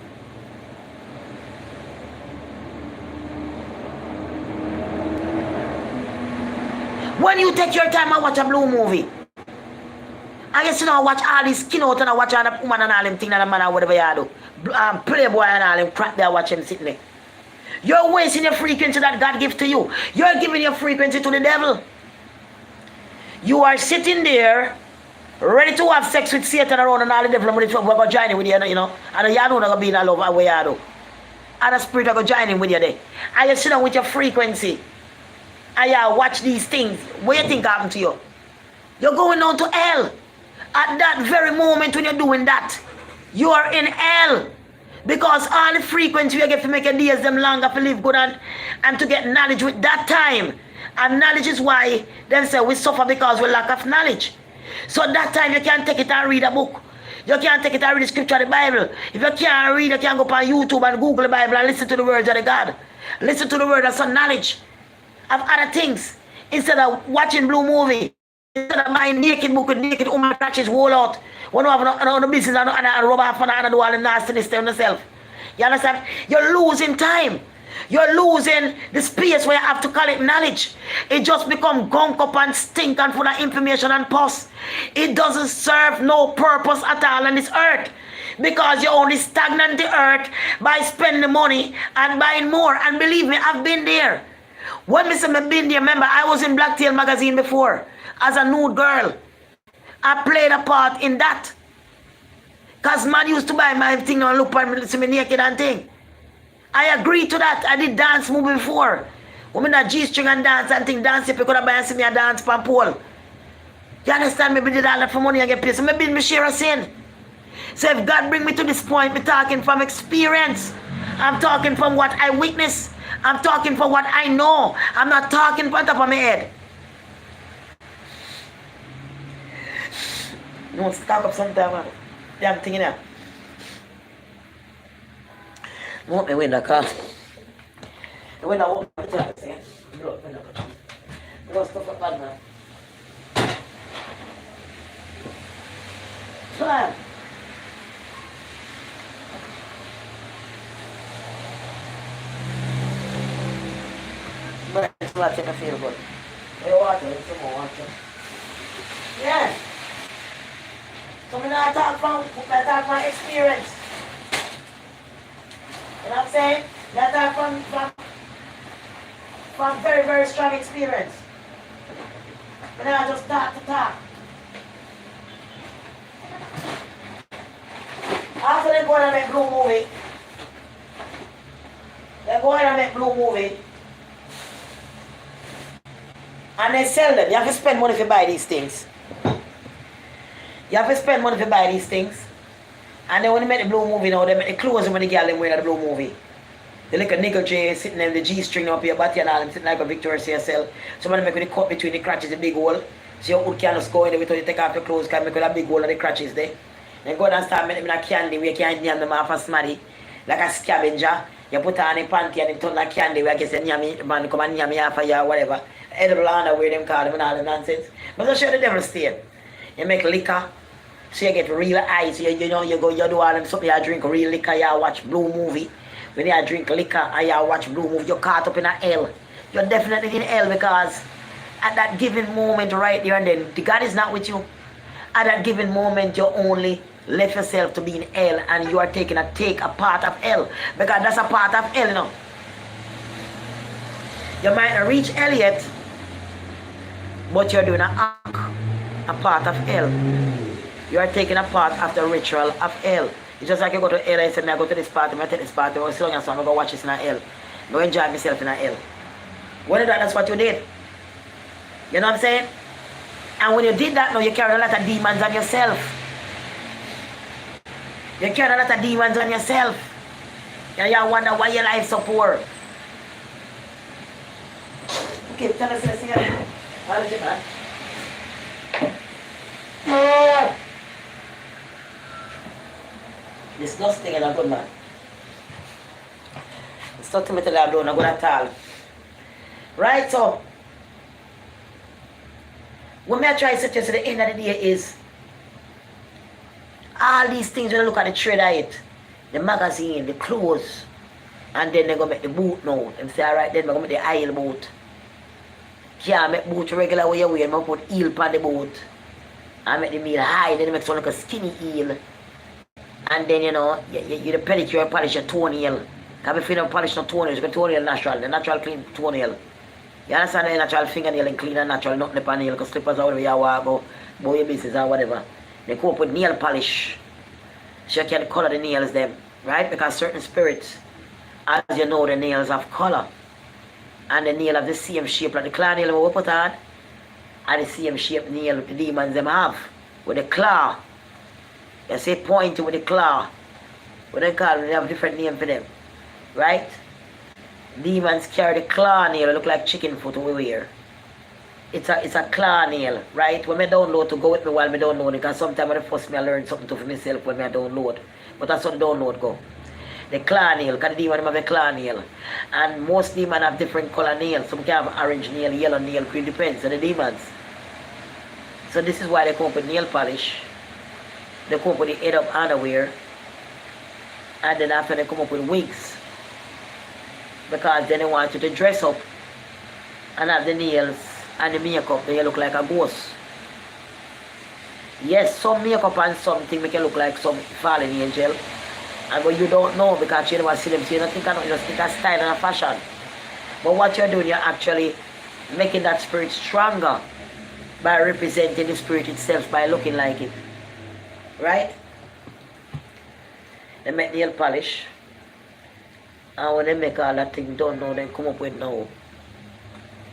when you take your time and watch a blue movie, and you sit down and watch all this skin out and watch all the woman and all them thing and the man or whatever you do, playboy and all them crap there, watch him sitting there. You're wasting your frequency that God gives to you. You're giving your frequency to the devil. You are sitting there ready to have sex with Satan around and all the devil will go join with you, you know. And you don't know be in a love away you do. And the spirit will go join in with you there. And you sit down with your frequency. And you watch these things. What do you think happened to you? You're going down to hell. At that very moment when you're doing that, you are in hell. Because all the frequency you get to make your days them longer to live good and to get knowledge with that time. And knowledge is why them say we suffer because we lack of knowledge. So that time you can't take it and read a book. You can't take it and read the scripture of the Bible. If you can't read, you can go on YouTube and Google the Bible and listen to the words of the God. Listen to the word of some knowledge of other things. Instead of watching blue movie. Instead of buying naked book with naked woman crashes whole out. When you have no business and rub off and do all the nastiness to yourself. You understand? You're losing time. You're losing the space where you have to collect knowledge. It just become gunk up and stink and full of information and pus. It doesn't serve no purpose at all on this earth. Because you only stagnate the earth by spending money and buying more. And believe me, I've been there. When I say I've been there, remember, I was in Blacktail magazine before. As a nude girl. I played a part in that. Because man used to buy my thing and look at me, see me naked and thing. I agreed to that. I did dance movie before. Women that G-string and dance and thing, dance if you could have buy and see me a dance pan pole. You understand me? I did all that for money and get paid. So maybe me share a sin. So if God bring me to this point, I'm talking from experience. I'm talking from what I witness. I'm talking from what I know. I'm not talking from top of my head. You want to talk up sometime, man? Damn thing in there. I want me window, cause the window won't be able to see. Blood window. Blood stuff up bad, man. Come but it's not in a feel good. Hey, water, it's some more water. Yeah. So I talk from experience. You know what I'm saying? I talk from very, very strong experience. But then I just talk to talk. After they go and make blue movie, they go and make blue movie. And they sell them. You have to spend money to buy these things. You have to spend money to buy these things. And then when they make the blue movie now, they make the clothes when the girl them wear the blue movie. They like a nigga J sitting in the G-string up your body and all them sitting like a Victoria's Secret. Somebody make with the cut between the crotches, a big hole. So your hood can just go in there without you take off your clothes, can make with a big hole in the crotches there. Then go and start making them a candy where you can't name them off a smarty. Like a scavenger. You put on a panty and it turn like candy where I guess the man come and name me off a year or whatever. Edible underwear them call them and all the nonsense. But just show the devil stay. You make liquor. So you get real eyes, you know, you do all them stuff, you drink real liquor, you watch blue movie. When you drink liquor and you watch blue movie, you're caught up in a hell. You're definitely in hell because at that given moment right there and then, the God is not with you. At that given moment, you only left yourself to be in hell and you are taking a part of hell. Because that's a part of hell, you know. You might not reach hell yet, but you're doing a part of hell. You are taking a part of the ritual of hell. It's just like you go to hell and say, I go to this party, I take this party, or so long as I'm going to watch this in a hell. I'm going to enjoy myself in a hell. When you do that, that's what you did. You know what I'm saying? And when you did that, now you carry a lot of demons on yourself. You carry a lot of demons on yourself. And you wonder why your life so poor. Okay, tell us this again. How did you, man? Disgusting and a good man. It's not to me to lie blow, not good at all. Right, so what I try to say to you to the end of the day is All these things when you look at the trade of it, the magazine, the clothes, and then they go make the boot now. Them say, alright, then we go make the aisle boot. Can't make boot regular way you wear, I put heel on the boot. I make the meal high, then they make some like a skinny heel. And then you know, you the pedicure polish your toenail. Because if you don't polish no toenails, your toenail natural, the natural clean toenail. You understand the natural fingernail and clean and natural nothing upon nail, because slippers or whatever you walk go your business or whatever. They come up with nail polish. So you can color the nails them, right? Because certain spirits, as you know, the nails have color. And the nail have the same shape like the claw nail we put on. And the same shape nail the demons them have. With the claw. You say pointing with the claw. What they call it, they have a different name for them. Right? Demons carry the claw nail, look like chicken foot we wear. It's a claw nail, right? When I download to go with me while I download, because sometimes when I first I learn something to for myself when I download. But that's how the download go. The claw nail, because the demon have a claw nail. And most demons have different color nails. Some can have orange nail, yellow nail, it depends on the demons. So this is why they come up with nail polish. They come up with the head up underwear. And then after they come up with wigs. Because then they want you to dress up and have the nails and the makeup, then you look like a ghost. Yes, some makeup and something make you look like some fallen angel. And but you don't know because you never see them, so you don't think you just think of style and a fashion. But what you're doing, you're actually making that spirit stronger by representing the spirit itself by looking like it. Right? They make nail polish. And when they make all that thing done now, they come up with now.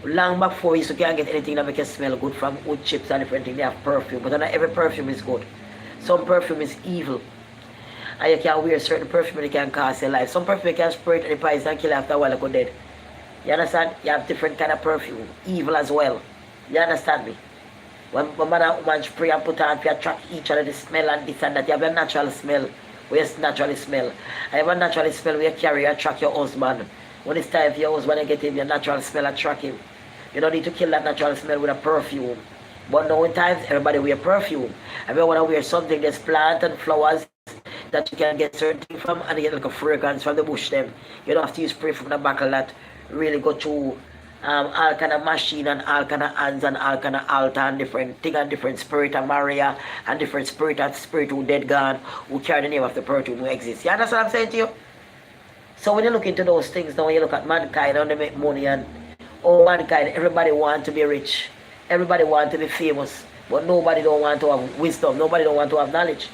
Long back before you can't get anything that make you smell good from wood chips and different things. They have perfume, but not every perfume is good. Some perfume is evil. And you can wear certain perfume that can cause your life. Some perfume you can spray it in the pies and kill after a while you go dead. You understand? You have different kind of perfume. Evil as well. You understand me? When man and woman spray and put on, you attract each other the smell and this and that. You have a natural smell where you naturally smell. And you have a natural smell where you carry, you attract your husband. When it's time for your husband to get him, your natural smell attract him. You don't need to kill that natural smell with a perfume. But now in times, everybody wear perfume. If you want to wear something, there's plant and flowers that you can get certain things from and you get like a fragrance from the bush them. You don't have to use spray from the buckle that really go through all kind of machine and all kind of hands and all kind of altar and different thing and different spirit and Maria and different spirit and spirit who dead gone who carry the name of the perfume who exists. You understand what I'm saying to you? So when you look into those things now, when you look at mankind and they make money and mankind, everybody want to be rich. Everybody want to be famous. But nobody don't want to have wisdom. Nobody don't want to have knowledge.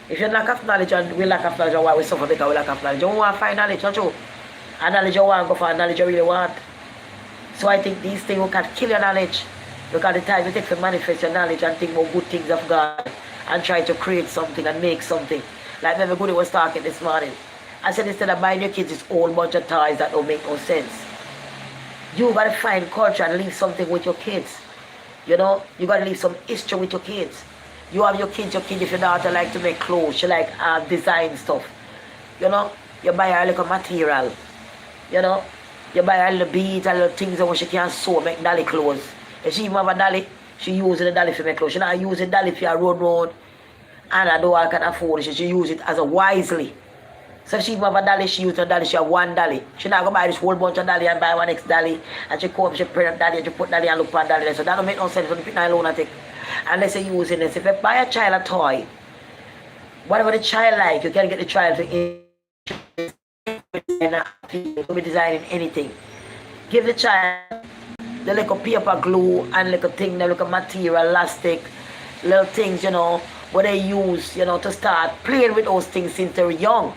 If you lack of knowledge and we lack of knowledge, why we suffer because we lack of knowledge? You don't want to find knowledge, not true? And knowledge you want to go for knowledge you really want. So I think these things can kill your knowledge. Because the time you take to manifest your knowledge and think about good things of God and try to create something and make something. Like Mary Goody was talking this morning. I said instead of buying your kids this whole bunch of toys that don't make no sense. You gotta find culture and leave something with your kids. You know, you gotta leave some history with your kids. You have your kids, if your daughter like to make clothes, she like design stuff. You know, you buy her like a material. You know, you buy her little beads and little things that she can sew, make dolly clothes. If she even have a dolly, she uses the dolly for make clothes. She not use the dolly for a road and I do all kind of food. She use it as a wisely. So if she even have a dolly, she use a dolly, she have one dolly. She not go buy this whole bunch of dolly and buy one next dolly. And she come up, she print dolly and she put dolly and look for dolly. So that don't make no sense for the people alone, I think. Unless you're using this. If you buy a child a toy, whatever the child like, you can get the child to be designing anything. Give the child the little paper glue and little thing, the little material, elastic, little things, you know, what they use, you know, to start playing with those things since they're young.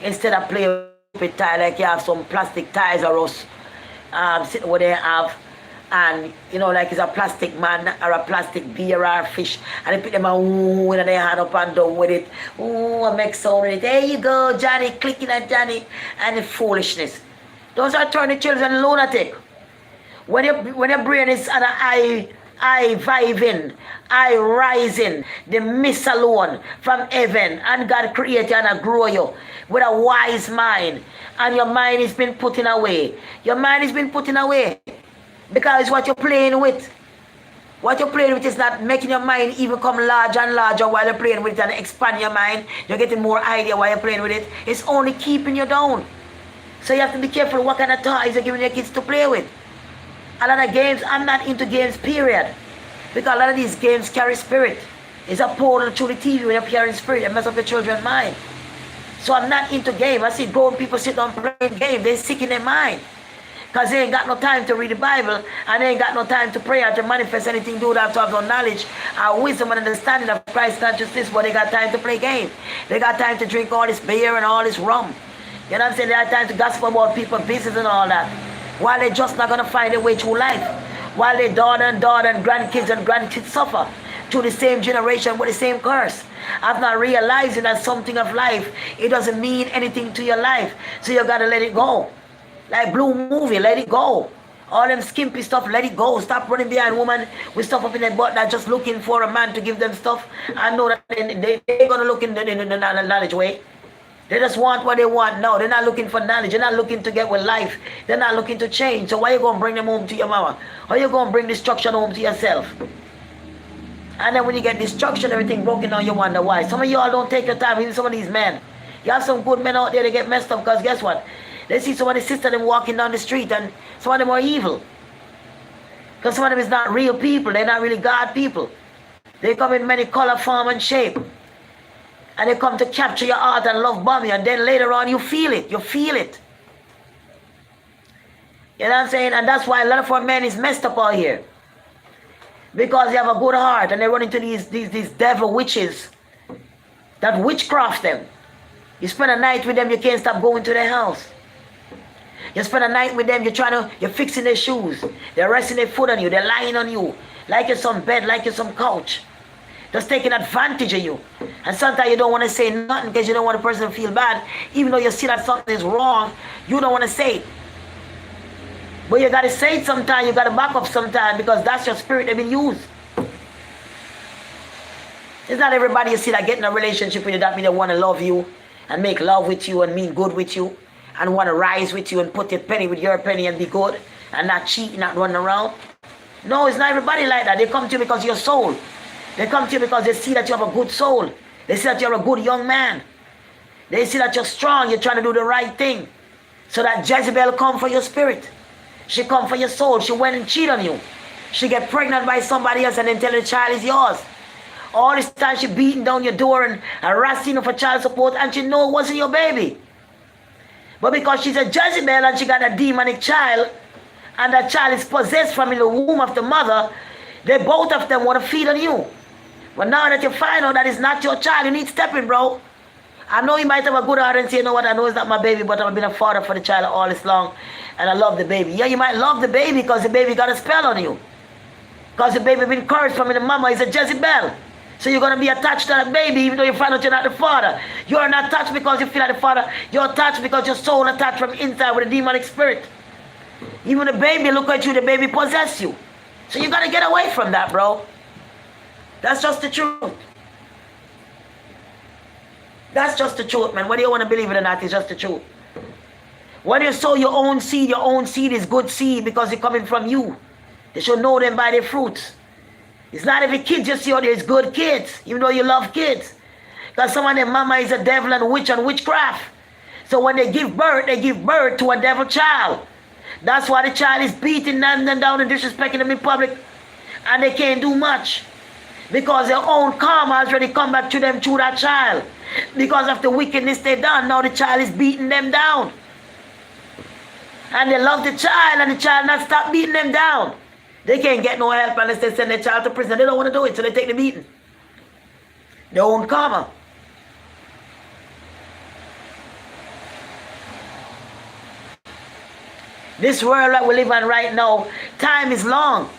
Instead of playing with tie like you have some plastic ties or us sitting where they have. And you know, like it's a plastic man or a plastic beer or a fish, and they put them in their hand up and down with it. Ooh, I make sound with it. There you go, Johnny, clicking at Johnny, and the foolishness. Those are turning children lunatic. When your brain is on an I vibing, I rising, the miss alone from heaven, and God create you and grow you with a wise mind, and your mind is been putting away. Your mind is been putting away. Because it's what you're playing with. What you're playing with is not making your mind even come larger and larger while you're playing with it and expand your mind. You're getting more idea while you're playing with it. It's only keeping you down. So you have to be careful what kind of toys you're giving your kids to play with. A lot of games, I'm not into games, period. Because a lot of these games carry spirit. It's a portal through the TV when you're carrying spirit and mess up your children's mind. So I'm not into games. I see grown people sit down playing games. They're sick in their mind. Because they ain't got no time to read the Bible, and they ain't got no time to pray or to manifest anything, do that, to have no knowledge, wisdom and understanding of Christ consciousness, but they got time to play games. They got time to drink all this beer and all this rum. You know what I'm saying? They got time to gossip about people's business and all that. While they're just not going to find their way through life. While their daughter and grandkids suffer through the same generation with the same curse. Of not realizing that something of life, it doesn't mean anything to your life. So you got to let it go. Like Blue Movie, let it go. All them skimpy stuff, let it go. Stop running behind women with stuff up in their butt that just looking for a man to give them stuff. I know that they're going to look in the knowledge way. They just want what they want now. They're not looking for knowledge. They're not looking to get with life. They're not looking to change. So why you going to bring them home to your mama? Or you going to bring destruction home to yourself? And then when you get destruction, everything broken down, you wonder why. Some of y'all don't take your time, even some of these men. You have some good men out there that get messed up because guess what? They see some of the sisters them walking down the street and some of them are evil. Because some of them is not real people. They're not really God people. They come in many color, form, and shape. And they come to capture your heart and love bomb you. And then later on you feel it. You feel it. You know what I'm saying? And that's why a lot of our men is messed up out here. Because they have a good heart and they run into these devil witches that witchcraft them. You spend a night with them, you can't stop going to their house. You spend a night with them, you're fixing their shoes. They're resting their foot on you. They're lying on you. Like you're some bed, like you're some couch. Just taking advantage of you. And sometimes you don't want to say nothing because you don't want the person to feel bad. Even though you see that something is wrong, you don't want to say it. But you got to say it sometimes. You got to back up sometimes because that's your spirit they've been used. It's not everybody you see that get in a relationship with you that means they want to love you and make love with you and mean good with you. And want to rise with you and put your penny with your penny and be good and not cheat, not run around. No, it's not everybody like that. They come to you because of your soul. They come to you because they see that you have a good soul. They see that you're a good young man. They see that you're strong. You're trying to do the right thing. So that Jezebel come for your spirit. She come for your soul. She went and cheat on you. She get pregnant by somebody else and then tell the child is yours. All this time she beating down your door and harassing you for child support and she know it wasn't your baby. But because she's a Jezebel and she got a demonic child, and that child is possessed from in the womb of the mother, they both of them want to feed on you. But now that you find out that it's not your child, you need stepping, bro. I know you might have a good heart and say, you know what, I know it's not my baby, but I've been a father for the child all this long, and I love the baby. Yeah, you might love the baby because the baby got a spell on you. Because the baby been cursed from the mama is a Jezebel. So you're going to be attached to that baby even though you find out you're not the father. You're not attached because you feel like the father. You're attached because your soul attached from inside with a demonic spirit. Even the baby look at you, the baby possess you. So you got to get away from that, bro. That's just the truth. That's just the truth, man. Whether you want to believe it or not, it's just the truth. When you sow your own seed is good seed because it's coming from you. They should know them by their fruits. It's not every kid you see out there is good kids, even though you love kids. Because some of them mama is a devil and witch and witchcraft. So when they give birth to a devil child. That's why the child is beating them down and disrespecting them in public. And they can't do much. Because their own karma has already come back to them through that child. Because of the wickedness they've done, now the child is beating them down. And they love the child and the child not stop beating them down. They can't get no help unless they send their child to prison. They don't want to do it, so they take the beating. Their own karma. This world that we live in right now, time is long.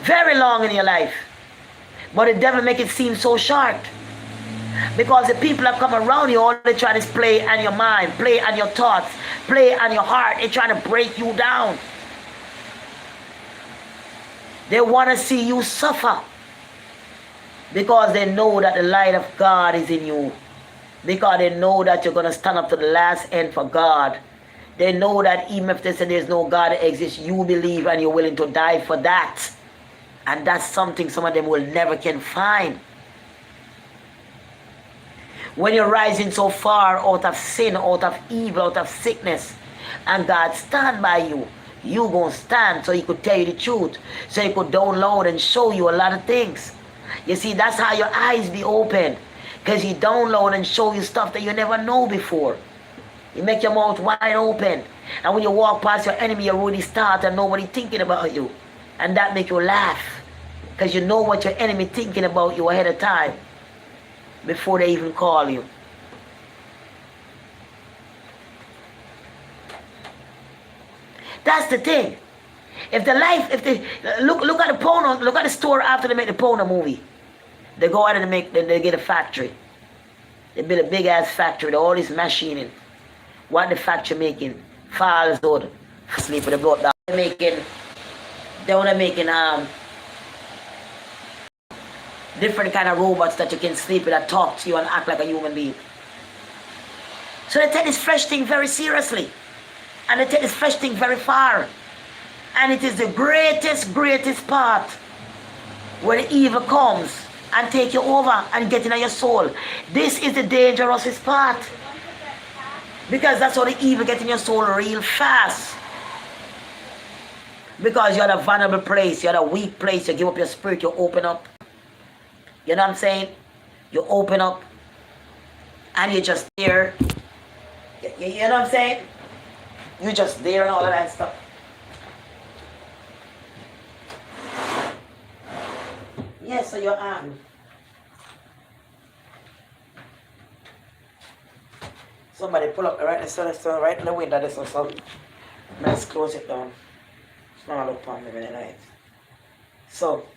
Very long in your life. But the devil make it seem so short. Because the people that come around you, all they try is play on your mind, play on your thoughts, play on your heart. They're trying to break you down. They want to see you suffer because they know that the light of God is in you. Because they know that you're going to stand up to the last end for God. They know that even if they say there's no God that exists, you believe and you're willing to die for that. And that's something some of them will never can find. When you're rising so far out of sin, out of evil, out of sickness, and God stand by you, you gonna stand so he could tell you the truth, so he could download and show you a lot of things. You see, that's how your eyes be open, because he download and show you stuff that you never know before. You make your mouth wide open, and when you walk past your enemy, you really start and nobody thinking about you, and that make you laugh, because you know what your enemy thinking about you ahead of time, before they even call you. That's the thing. If they look at the porno, look at the store after they make the porno movie. They go out and they get a factory. They build a big ass factory, all this machining. What the factory making? Falls out, sleep with the blood down. They want to making different kind of robots that you can sleep with, that talk to you and act like a human being. So they take this fresh thing very seriously. And they take this fresh thing very far. And it is the greatest part where the evil comes and take you over and get into your soul. This is the dangerous part. Because that's how the evil get in your soul real fast. Because you're at a vulnerable place, you're at a weak place, you give up your spirit, you open up. You know what I'm saying? You open up and you're just there. You know what I'm saying? You're just there and all of that stuff. Yes, so your arm. Somebody pull up right in the window. This or something. Let's close it down. It's not look on me very nice. So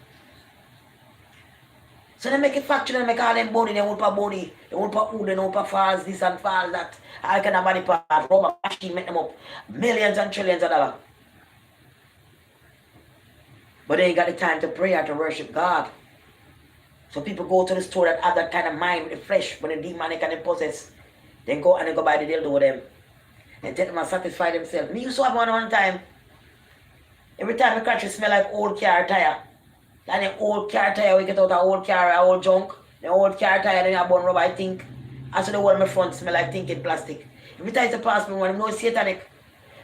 they make a factory, they make all them body, they won't put body, they won't put wood, they won't put falls, this and falls that. All kind of body part, rubber machine, make them up millions and trillions of dollars. But they ain't got the time to pray or to worship God. So people go to the store that have that kind of mind with the flesh, when the demonic and the possess. They go and they go buy the dildo with them. And take them and satisfy themselves. Me used to have one time. Every time I catch it smell like old car tire. And the old car tire, we get out an old car, an old junk. The old car tire, then I burn rubber, I think. And so the whole of my front smell like thinking plastic. Every time it's pass me one, I know it's satanic.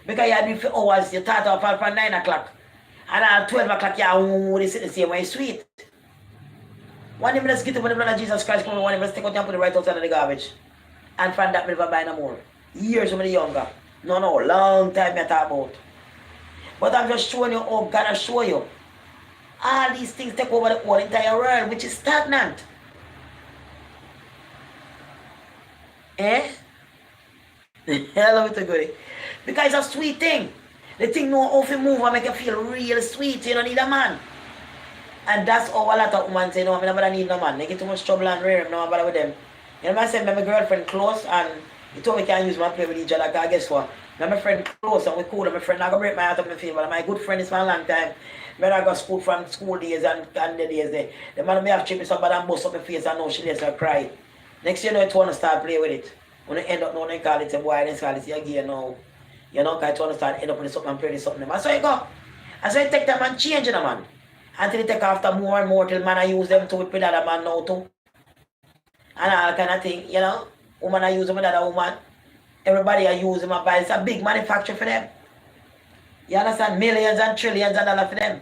Because you had me for hours, you start off from 9 o'clock. And at 12 o'clock, you sit the same way, it's sweet. One day, I just get up when the blood of Jesus Christ come, one day, I take out and put it right outside of the garbage. And from that, I never buy no more. Years when I was younger. No, long time I talk about. But I'm just showing you how God has shown you. All these things take over the whole entire world, which is stagnant. Eh? I love it to go. Because it's a sweet thing. The thing know how to move and make you feel real sweet. You don't need a man. And that's how a lot of women say, no, I never need no man. They get too much trouble and rare, no bother with them. You know, I said, my girlfriend close and he told me I can't use my play with each other, because guess what? My friend close and we cool, and my friend not gonna break my heart up my feel, but my good friend is for a long time. I got school from school days and the days there. The man may have chipped somebody and bust up my face and now she lets her cry. Next year, you know, it want to start play with it. When you end up now, they call it a boy, they call it a gear now. You know, because it want to start end up with something and play with something. And so you go. And so you take them and change them, man. Until you take after more and more till man I use them to whip with other man now too. And all kind of thing, you know. Woman I use them with other woman. Everybody I use them and buy. It's a big manufacturer for them. You understand? Millions and trillions of dollars for them.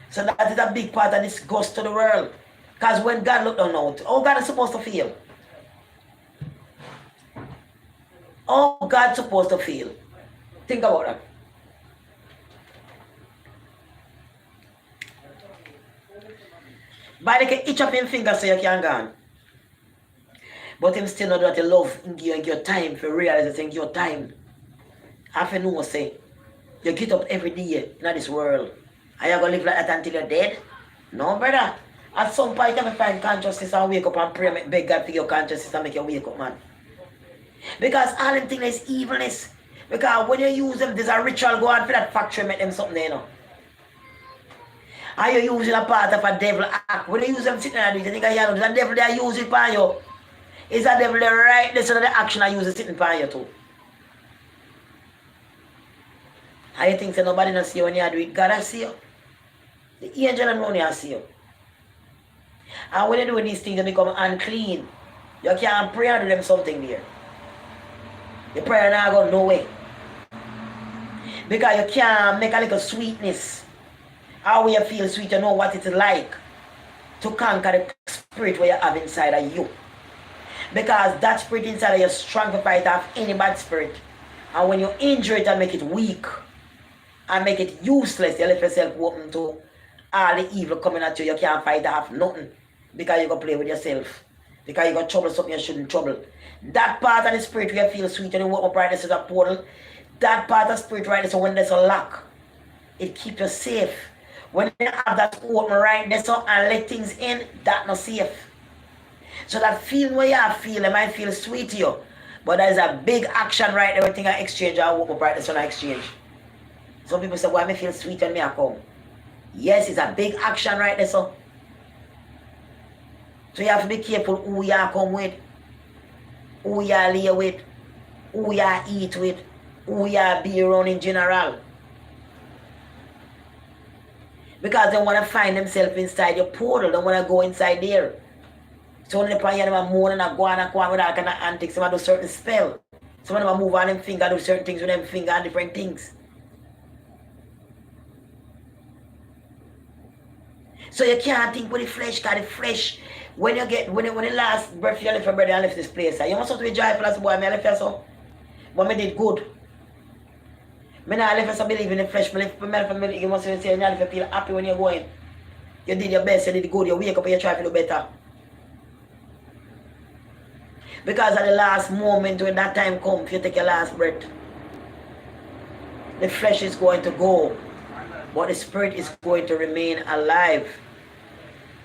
So that is a big part of this goes to the world. Because when God look down out, how God is supposed to feel? How God supposed to feel? Think about that. By the can itch up him finger so you can go. But him still not do that you love and give your time for realize you think your time. Half you know say you get up every day in this world. Are you gonna live like that until you're dead? No, brother. At some point you have to find consciousness and wake up and pray, beg God for your consciousness and make you wake up, man. Because all them things is evilness. Because when you use them, there's a ritual go on for that factory make them something, you know. Are you using a part of a devil act? When you use them sitting there, you think there's a devil there use it by you. Is a devil there right there so that the action I use it sitting by you too? And you think so nobody not see you when you do it? God I see you. The angel and money I see you. And when you're doing these things, they become unclean. You can't pray and do them something there. The prayer now go no way. Because you can't make a little sweetness. How you feel sweet, you know what it's like to conquer the spirit where you have inside of you. Because that spirit inside of you is strong to fight off any bad spirit. And when you injure it and make it weak and make it useless, you left yourself open to all the evil coming at you. You can't fight off nothing. Because you're going to play with yourself. Because you're going to trouble something you shouldn't trouble. That part of the spirit where you feel sweet and you walk up right there to the portal, that part of the spirit right there, so when there's a lock, it keeps you safe. When you have that open right there so and let things in, that's not safe. So that feeling where you have feel, it might feel sweet to you. But there's a big action right there, everything I exchange, I walk up right there so I exchange. Some people say, why me feel sweet when me I come? Yes, it's a big action right there, so. So you have to be careful who you come with, who you lay with, who you eat with, who you be around in general. Because they want to find themselves inside your portal, they want to go inside there. So when they play them moan and go on with that kind of antics, some do certain spell. Some of them move on them finger, do certain things with them finger and different things. So you can't think with the flesh, because the flesh, when the last breath you left your brother and left this place, you must have to be joyful as a boy, I left you so. But I did good. I left you believe in the flesh, you must say you left you feel happy when you're going. You did your best, you did good, you wake up and you try to do better. Because at the last moment when that time comes, if you take your last breath, the flesh is going to go, but the spirit is going to remain alive.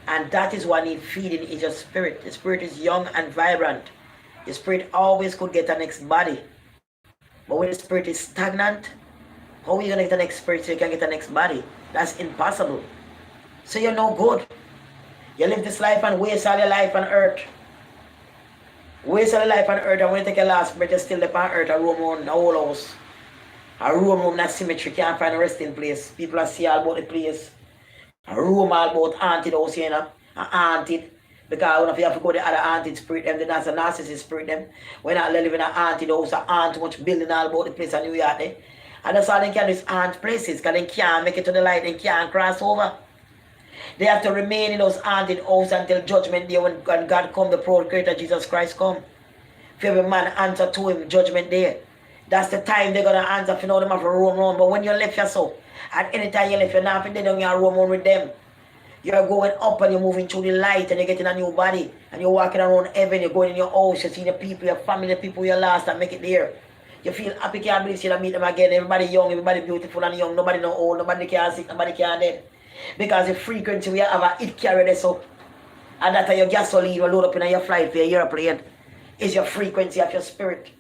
And that is what needs feeding, is your spirit. The spirit is young and vibrant. The spirit always could get the next body. But when the spirit is stagnant, how are you going to get the next spirit so you can get the next body? That's impossible. So you're no good. You live this life and waste all your life on earth. Waste all your life on earth, and when you take your last breath, you're still there on earth, a room around the whole house. A room around that cemetery, can't find a resting place. People are see all about the place. A room all about haunted house, you know. Haunted. Because when you have to go to the other haunted spirit, them, that's a narcissist spirit, them. When I live in a haunted house, a haunt, much building all about the place in New York, eh? And that's all they can do is haunt places, because they can't make it to the light, they can't cross over. They have to remain in those haunted houses until judgment day when God come, the procreator Jesus Christ come. If every man answer to him, judgment day. That's the time they're going to answer if you know them have to roam around. But when you left yourself, at any time you left, you're not they don't roam around with them. You're going up and you're moving through the light and you're getting a new body. And you're walking around heaven, you're going in your house, you're seeing the people, your family, the people you lost and make it there. You feel happy, can't believe you meet them again. Everybody young, everybody beautiful and young. Nobody no old, nobody can't sick, nobody can't dead. Because the frequency we have, it carry this up. And that's your gasoline will load up in your flight for your airplane. Is your frequency of your spirit.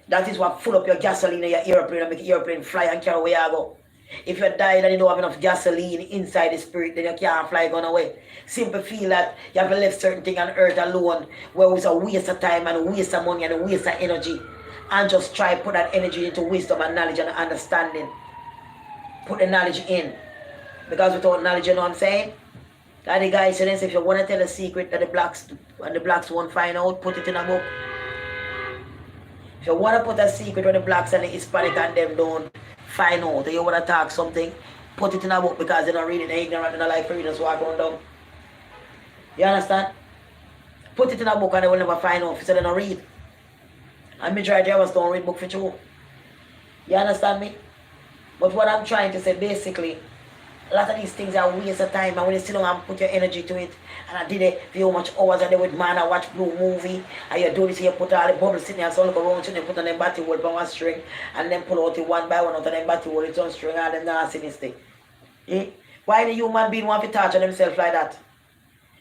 That is what full up your gasoline in your airplane and make your airplane fly and carry where you go. If you die and you don't have enough gasoline inside the spirit, then you can't fly gone away. Simply feel that you have left certain thing on earth alone where it's a waste of time and a waste of money and a waste of energy. And just try put that energy into wisdom and knowledge and understanding. Put the knowledge in. Because without knowledge, you know what I'm saying? Like the guy said, if you want to tell a secret that the blacks won't find out, put it in a book. If you want to put a secret where the blacks and the Hispanic and them don't find out, or you want to talk something, put it in a book, because they're not reading, they're ignorant, they don't like reading, so walk around down. You understand? Put it in a book and they will never find out, so they don't read. And majority of us don't read book for you. You understand me? But what I'm trying to say basically, a lot of these things are waste of time, and when you sit down and put your energy to it, and I did it for how much hours I did with man, I watch blue movie, and you do this, you put all the bubbles sitting there, so look around, so you put on them battery wool on one string, and then pull out it one by one out of them battery wool, it's on string, and them nastiness thing. Eh? Why any human being want to torture themselves like that?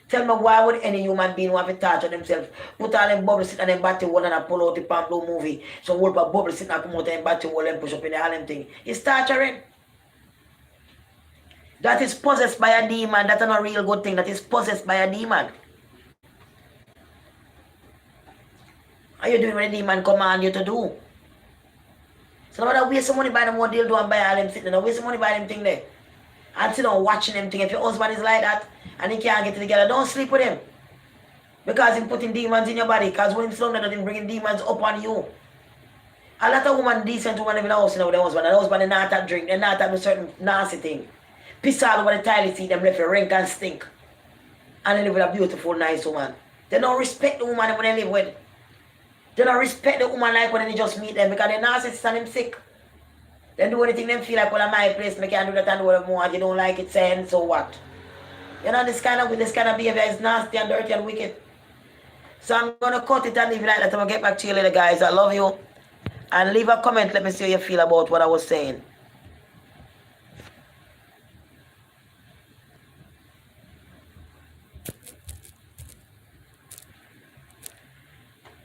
Tell me, why would any human being want to torture themselves? Put all them bubbles sitting on them battery wool and I pull out the pan blue movie, so whole bubbles sitting and come out of them battery wool and push up in the all them thing. It's torturing. That is possessed by a demon. That's not a real good thing. That is possessed by a demon. Are you doing what the demon command you to do? So no matter waste some money buy them what they'll do and buy all them sitting there. Waste some money buy them thing there. And sit down watching them thing. If your husband is like that and he can't get it together, don't sleep with him. Because he's putting demons in your body. Because when he's down there, he's bringing demons up on you. A lot of women, decent women live in the house, with their husband. And the husband, they not have drink. They not have a certain nasty thing. Piss all over the toilet seat, them left a rank and stink. And they live with a beautiful, nice woman. They don't respect the woman when they live with. They don't respect the woman like when they just meet them because they're narcissists and them sick. They do anything they feel like, well, at my place, I can't do that and do what I want. You don't like it, saying, so what? You know, this kind of behavior is nasty and dirty and wicked. So I'm going to cut it and leave it like that. I'm going to get back to you later, guys. I love you. And leave a comment. Let me see how you feel about what I was saying.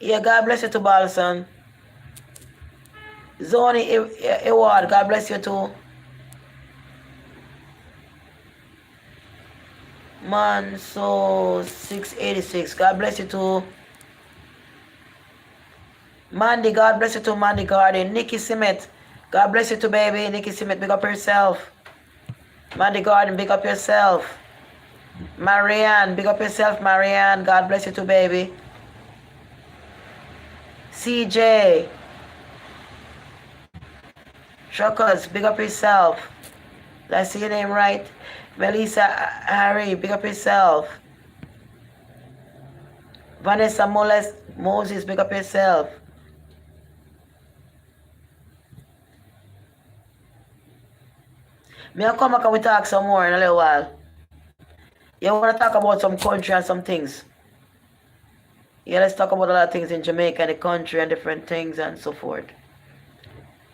Yeah, God bless you too, Balson. Zoni Award, God bless you too. Man, so 686, God bless you too. Mandy, God bless you too, Mandy Garden. Nikki Simmet, God bless you too, baby. Nikki Simmet, big up yourself. Mandy Garden, big up yourself. Marianne, big up yourself, Marianne. God bless you too, baby. CJ. Truckers, big up yourself. Did I see your name right? Melissa Harry, big up yourself. Vanessa Moses, big up yourself. May I come back and we talk some more in a little while? You want to talk about some country and some things? Yeah, let's talk about a lot of things in Jamaica, the country and different things and so forth.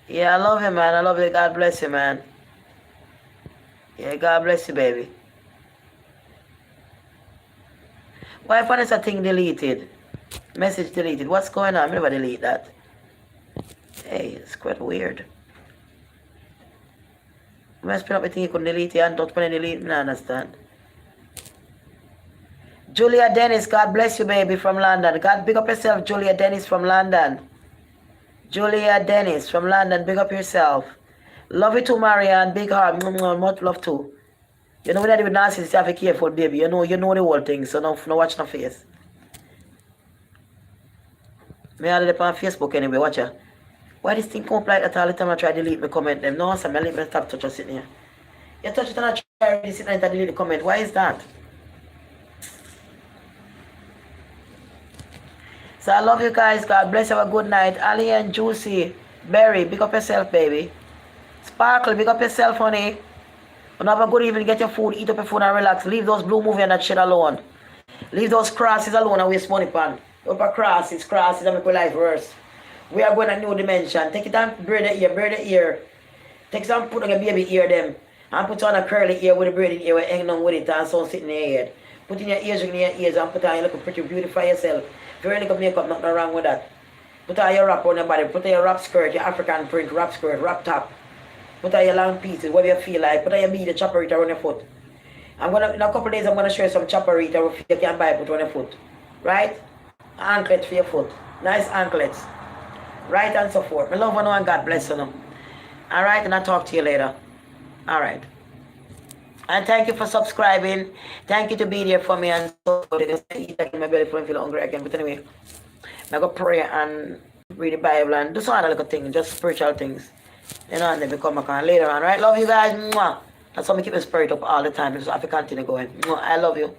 Yeah, I love you, man. I love you. God bless you, man. Yeah, God bless you, baby. Why Vanessa thing deleted? Message deleted. What's going on? I never delete that. Hey, it's quite weird. When I spin up, I think you couldn't delete it and don't want to delete. I understand. Julia Dennis, God bless you, baby, from London. God, big up yourself, Julia Dennis from London. Julia Dennis from London, big up yourself. Love you too, Marianne. Big heart. Much love too. You know when I do with narcissists, you have to be careful, baby. You know the whole thing, so no watch no face. Me I live on Facebook anyway, watch ya. Why this thing come up like that all the time I try to delete my comment them? No, so I let me stop touch sitting here. You touch it and I try to sit and delete the comment. Why is that? So I love you guys. God bless you. Have a good night. Ali and Juicy. Berry, big up yourself, baby. Sparkle, big up yourself, honey. And have a good evening. Get your food, eat up your food and relax. Leave those blue movie and that shit alone. Leave those crosses alone and waste money pan. Upper crosses that make your life worse. We are going a new dimension. Take it and braid the ear. Take some put on your baby ear them. And put on a curly ear with a braided ear hanging on with it and so sitting in your head. Put in your ears and put on your look pretty beautify yourself. If you really got makeup, nothing wrong with that. Put on your wrap on your body. Put on your wrap skirt, your African print wrap skirt, wrap top. Put on your long pieces, whatever you feel like. Put on your bead, chopperita on your foot. In a couple of days, I'm gonna show you some chopperita you can buy put on your foot. Right? Anklet for your foot. Nice anklets. Right and so forth. I love you and God bless you. Alright, and I'll talk to you later. Alright. And thank you for subscribing. Thank you to be there for me and so forth. You can eat like in my belly for me feel hungry again. But anyway, I go pray and read the Bible and do some other little things, just spiritual things. You know, and then become a later on, right? Love you guys. Mwah. That's why I keep my spirit up all the time. So I have to continue going. Mwah. I love you.